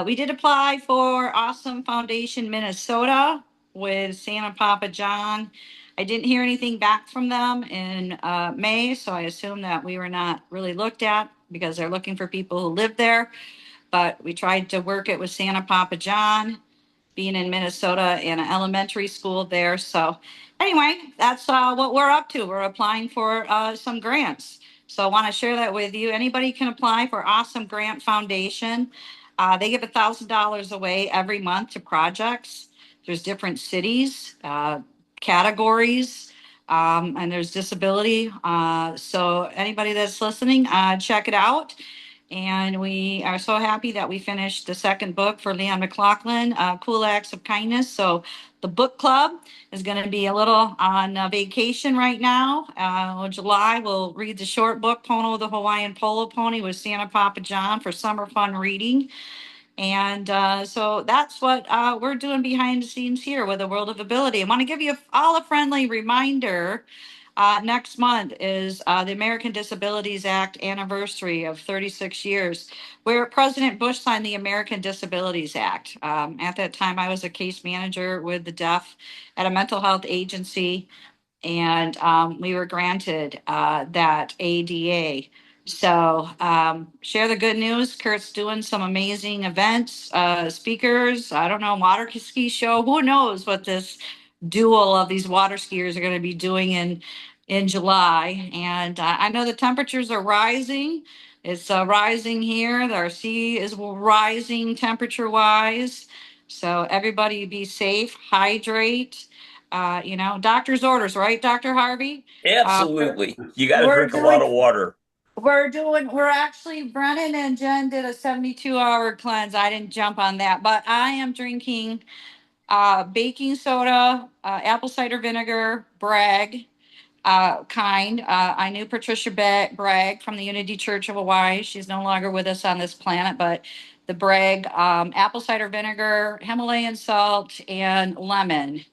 We did apply for Awesome Foundation Minnesota with Santa Papa John. I didn't hear anything back from them in May, so I assume that we were not really looked at because they're looking for people who live there. But we tried to work it with Santa Papa John, being in Minnesota in an elementary school there. So anyway, that's what we're up to. We're applying for some grants. So I want to share that with you. Anybody can apply for Awesome Grant Foundation. They give $1,000 away every month to projects. There's different cities, categories, and there's disability. So anybody that's listening, check it out. And we are so happy that we finished the second book for Leon McLaughlin, Cool Acts of Kindness. So the book club is going to be a little on vacation right now. July, we'll read the short book, Pono the Hawaiian Polo Pony with Santa Papa John for summer fun reading. And so that's what we're doing behind the scenes here with the World of Ability. I want to give you all a friendly reminder. Next month is the American Disabilities Act anniversary of 36 years, where President Bush signed the American Disabilities Act. At that time, I was a case manager with the deaf at a mental health agency, and we were granted that ADA. So share the good news. Kurt's doing some amazing events, speakers. I don't know, water ski show. Who knows what this duel of these water skiers are going to be doing in July. And I know the temperatures are rising. It's rising here. Our sea is rising temperature wise. So everybody be safe, hydrate. Doctor's orders, right, Dr. Harvey? Absolutely. You got to We're drink a lot doing of water. we're actually, Brennan and Jen did a 72-hour cleanse. I didn't jump on that, but I am drinking baking soda, apple cider vinegar, Bragg kind. I knew Patricia Bragg from the Unity Church of Hawaii. She's no longer with us on this planet, but the Bragg apple cider vinegar, Himalayan salt, and lemon.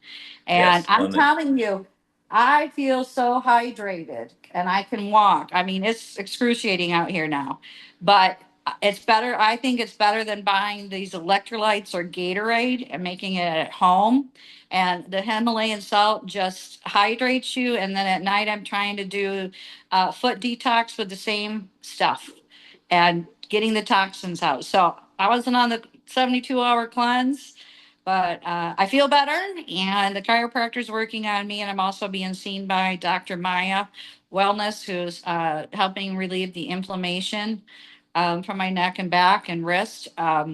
And Yes, I'm lemon. telling you, I feel so hydrated and I can walk. I mean, it's excruciating out here now, but it's better. I think it's better than buying these electrolytes or Gatorade and making it at home. And the Himalayan salt just hydrates you. And then at night, I'm trying to do foot detox with the same stuff and getting the toxins out. So I wasn't on the 72-hour cleanse, but I feel better, and the chiropractor's working on me, and I'm also being seen by Dr. Maya Wellness, who's helping relieve the inflammation from my neck and back and wrist. A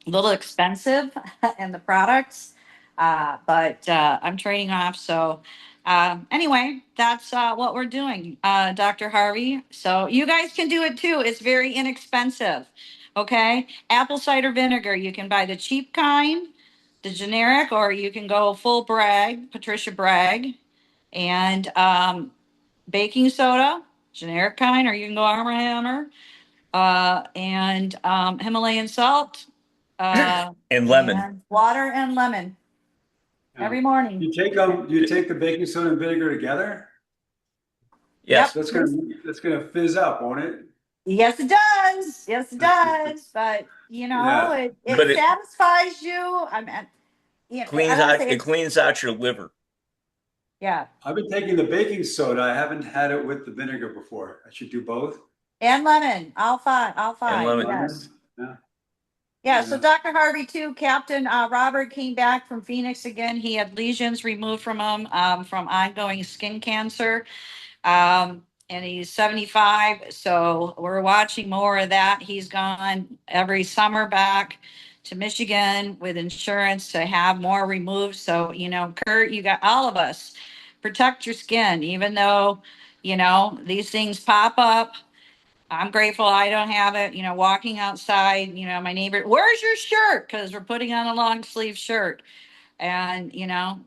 little expensive in the products, but I'm trading off. So anyway, that's what we're doing, Dr. Harvey. So you guys can do it too. It's very inexpensive. Okay. Apple cider vinegar. You can buy the cheap kind, the generic, or you can go full Bragg, Patricia Bragg, and baking soda, generic kind, or you can go Armor Hammer, and Himalayan salt, And lemon. and water and lemon Yeah. every morning. You take the baking soda and vinegar together? Yep. Yes. That's gonna fizz up, won't it? Yes, it does. Yes, it does. But Yeah. it But it satisfies you. I mean, I cleans don't out say it it's, cleans out your liver. yeah. I've been taking the baking soda. I haven't had it with the vinegar before. I should do both. And lemon. All five. All And five. lemon. Yes. Yeah. Yeah, so Yeah. Dr. Harvey too, Captain Robert came back from Phoenix again. He had lesions removed from him from ongoing skin cancer. And he's 75, so we're watching more of that. He's gone every summer back to Michigan with insurance to have more removed. So, Kurt, you got all of us. Protect your skin, even though, these things pop up. I'm grateful I don't have it. Walking outside, my neighbor, where's your shirt? Because we're putting on a long sleeve shirt. And,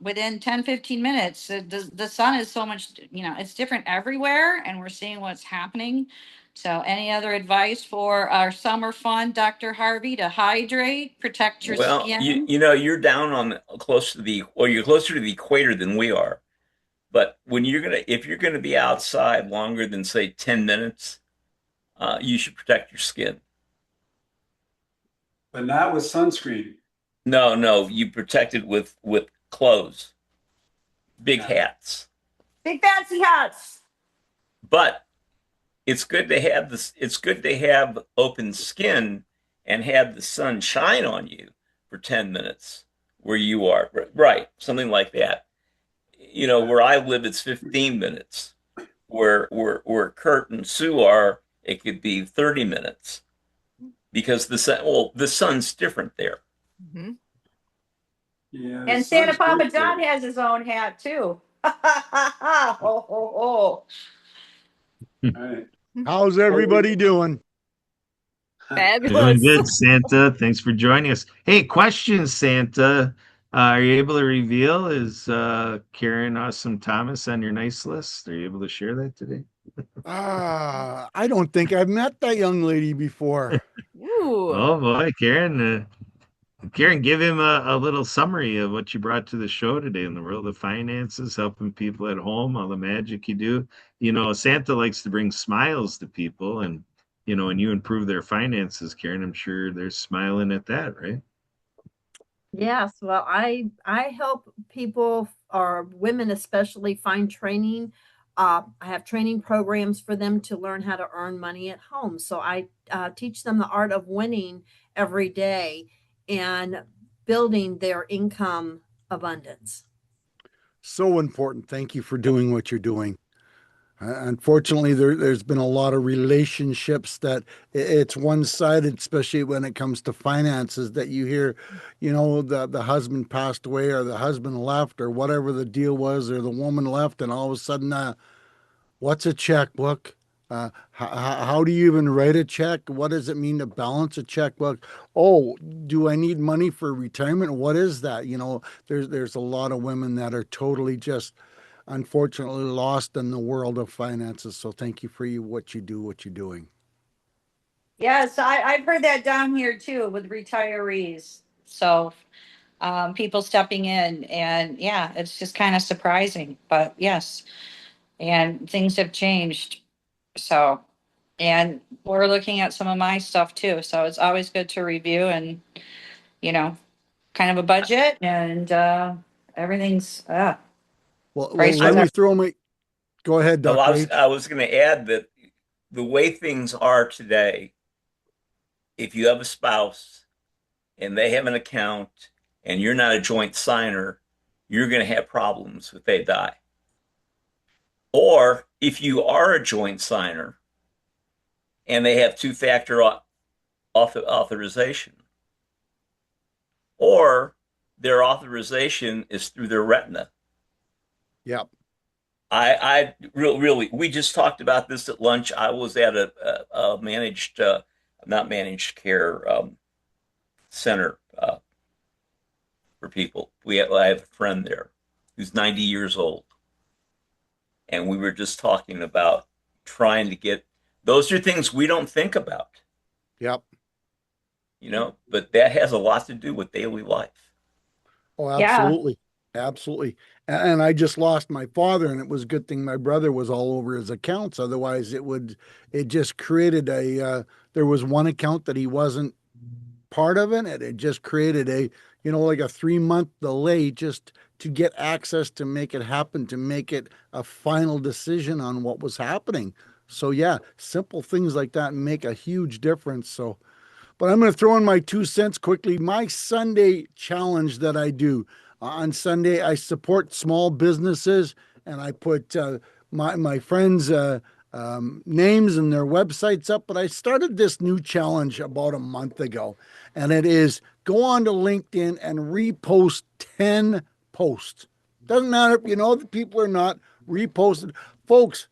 within 10, 15 minutes, the sun is so much, it's different everywhere. And we're seeing what's happening. So, any other advice for our summer fun, Dr. Harvey, to hydrate, protect your Well, skin? you're down on close to the, well, you're closer to the equator than we are. But if you're gonna be outside longer than say 10 minutes, you should protect your skin. But not with sunscreen. No, no, you protect it with clothes, big Yeah. hats. Big fancy hats. But it's good to have this. It's good to have open skin and have the sun shine on you for 10 minutes where you are. Right, something like that. Where I live, it's 15 minutes. Where Kurt and Sue are, it could be 30 minutes because the sun's different there. Mhm. Yeah, the And Santa sun's Papa great John there. has his own hat too. Ho, ho, ho. All right. How's everybody doing? Doing Fabulous. good, Santa. Thanks for joining us. Hey, question, Santa. Are you able to reveal, is Karen Awesome Thomas on your nice list? Are you able to share that today? I don't think I've met that young lady before. Ooh. Oh boy, Karen. Karen, give him a little summary of what you brought to the show today in the world of finances, helping people at home, all the magic you do. Santa likes to bring smiles to people, and when you improve their finances, Karen, I'm sure they're smiling at that, right? Yes, well, I help people or women especially find training. I have training programs for them to learn how to earn money at home. So I teach them the art of winning every day and building their income abundance. So important. Thank you for doing what you're doing. Unfortunately, there's been a lot of relationships that it's one-sided, especially when it comes to finances, that you hear, the husband passed away or the husband left or whatever the deal was, or the woman left, and all of a sudden, what's a checkbook? How do you even write a check? What does it mean to balance a checkbook? Oh, do I need money for retirement? What is that? There's a lot of women that are totally just unfortunately lost in the world of finances. So thank you for what you do, what you're doing. Yes, I've heard that down here too with retirees. So people stepping in, and yeah, it's just kind of surprising. But yes, and things have changed. So, and we're looking at some of my stuff too. So it's always good to review and, you know, kind of a budget and everything's Well, let prices I, are. me throw my. Go ahead, no, Dr. H. I was going to add that the way things are today, if you have a spouse and they have an account and you're not a joint signer, you're going to have problems if they die. Or if you are a joint signer and they have two-factor authorization, or their authorization is through their retina. Yep. I really, we just talked about this at lunch. I was at a managed, not managed care center for people. I have a friend there who's 90 years old, and we were just talking about trying to get. Those are things we don't think about, Yep. but that has a lot to do with daily life. Oh, Yeah. absolutely. Absolutely. And I just lost my father, and it was a good thing my brother was all over his accounts. Otherwise, it just created there was one account that he wasn't part of it, and it just created like a 3-month delay just to get access to make it happen, to make it a final decision on what was happening. So, yeah, simple things like that make a huge difference. So, but I'm going to throw in my 2 cents quickly. My Sunday challenge that I do on Sunday, I support small businesses, and I put my friends' names and their websites up. But I started this new challenge about a month ago, and it is go on to LinkedIn and repost 10 posts. Doesn't matter if you know the people or not. Reposted, folks.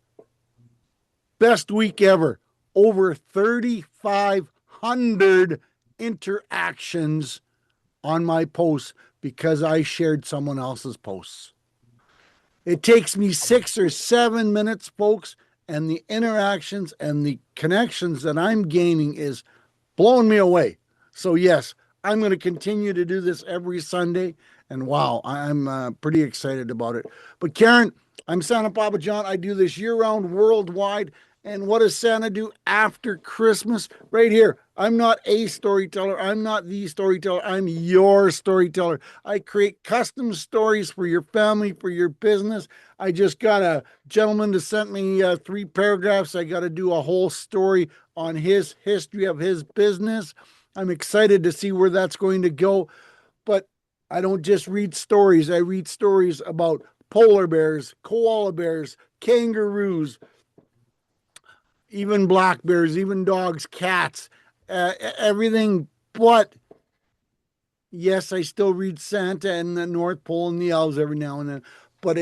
Best week ever. over 3,500 interactions on my posts because I shared someone else's posts. It takes me 6 or 7 minutes, folks, and the interactions and the connections that I'm gaining is blowing me away. So, yes, I'm going to continue to do this every Sunday. And wow, I'm pretty excited about it. But Karen, I'm Santa Papa John. I do this year round worldwide. And what does Santa do after Christmas? Right here. I'm not a storyteller. I'm not the storyteller. I'm your storyteller. I create custom stories for your family, for your business. I just got a gentleman to send me 3 paragraphs. I got to do a whole story on his history of his business. I'm excited to see where that's going to go. But I don't just read stories. I read stories about polar bears, koala bears, kangaroos, even black bears, even dogs, cats, everything. But yes, I still read Santa and the North Pole and the elves every now and then. But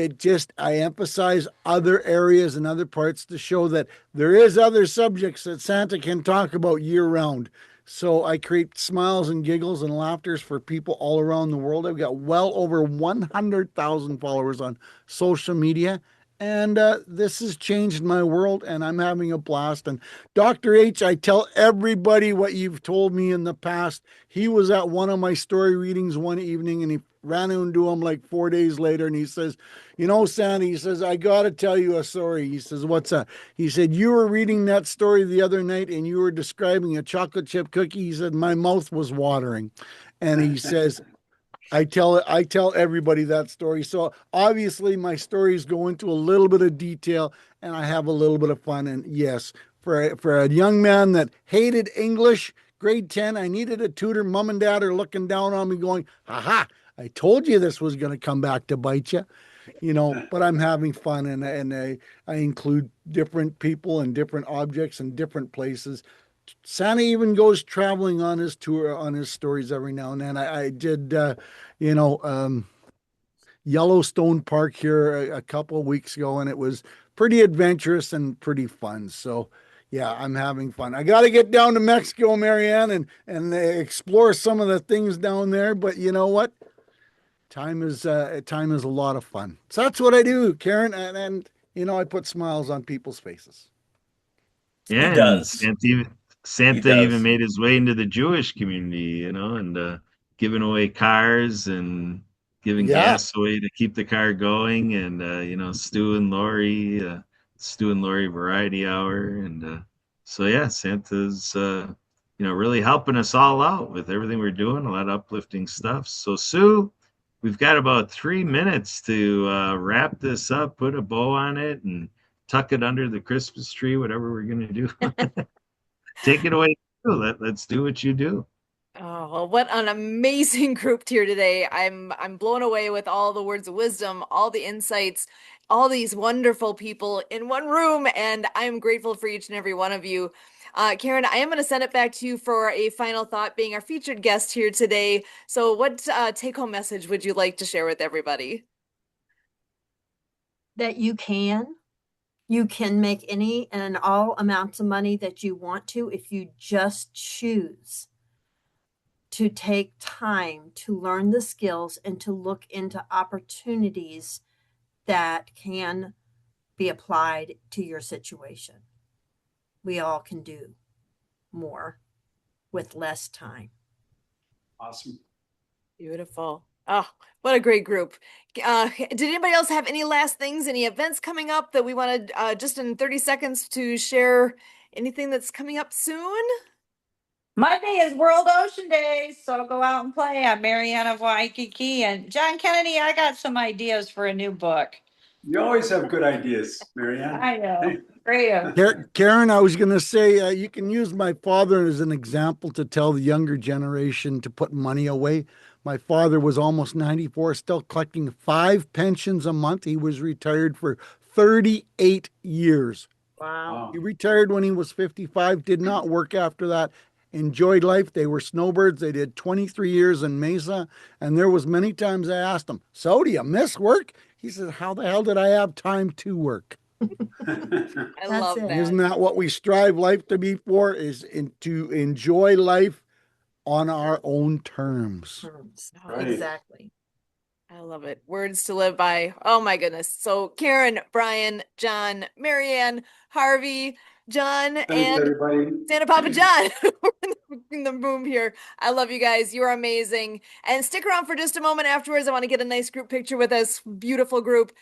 I emphasize other areas and other parts to show that there is other subjects that Santa can talk about year round. So I create smiles and giggles and laughters for people all around the world. I've got well over 100,000 followers on social media. And this has changed my world, and I'm having a blast. And Dr. H, I tell everybody what you've told me in the past. He was at one of my story readings one evening, and he ran into him like 4 days later, and he says, "You know, Sandy," he says, "I got to tell you a story." He says, "What's that?" He said, "You were reading that story the other night, and you were describing a chocolate chip cookie." He said, "My mouth was watering." And he says, I tell everybody that story. So obviously my stories go into a little bit of detail and I have a little bit of fun. And yes, for a young man that hated English, grade 10, I needed a tutor. Mom and dad are looking down on me going, "Aha, I told you this was going to come back to bite you." But I'm having fun, and I include different people and different objects and different places. Santa even goes traveling on his tour, on his stories every now and then. I did, you know, Yellowstone Park here a couple of weeks ago, and it was pretty adventurous and pretty fun. So, yeah, I'm having fun. I got to get down to Mexico, Marianne, and explore some of the things down there. But you know what? Time is a lot of fun. So that's what I do, Karen, and I put smiles on people's faces. He Yeah, and does. Santa even Does. made his way into the Jewish community, and giving away cars and giving Yeah. gas away to keep the car going, and Stu and Lori Variety Hour, and so yeah, Santa's really helping us all out with everything we're doing, a lot of uplifting stuff. So Sue, we've got about 3 minutes to wrap this up, put a bow on it, and tuck it under the Christmas tree, whatever we're gonna do. Take it away. Let's do what you do. Oh, well, what an amazing group here today. I'm blown away with all the words of wisdom, all the insights, all these wonderful people in one room, and I'm grateful for each and every one of you. Karen, I am going to send it back to you for a final thought, being our featured guest here today. So, what take-home message would you like to share with everybody? That you can make any and all amounts of money that you want to if you just choose to take time to learn the skills and to look into opportunities that can be applied to your situation. We all can do more with less time. Awesome. Beautiful. Oh, what a great group. Did anybody else have any last things, any events coming up that we wanted just in 30 seconds to share anything that's coming up soon? Monday is World Ocean Day, so go out and play. I'm Marianne of Waikiki. And John Kennedy, I got some ideas for a new book. You always have good ideas, Marianne. I know. Great. Karen, I was going to say you can use my father as an example to tell the younger generation to put money away. My father was almost 94, still collecting 5 pensions a month. He was retired for 38 years. Wow. He retired when he was 55, did not work after that, enjoyed life. They were snowbirds. They did 23 years in Mesa. And there was many times I asked him, "So do you miss work?" He said, "How the hell did I have time to work?" I That's love it. that. Isn't that what we strive life to be for? To enjoy life on our own terms. Right. Exactly. I love it. Words to live by. Oh my goodness. So Karen, Brian, John, Marianne, Harvey, John, Thanks, and everybody. Santa Papa John in the room here. I love you guys. You're amazing. And stick around for just a moment afterwards. I want to get a nice group picture with us. Beautiful group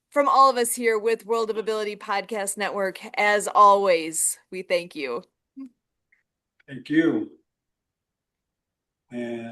from all of us here with World of Ability Podcast Network. As always, we thank you. Thank you. And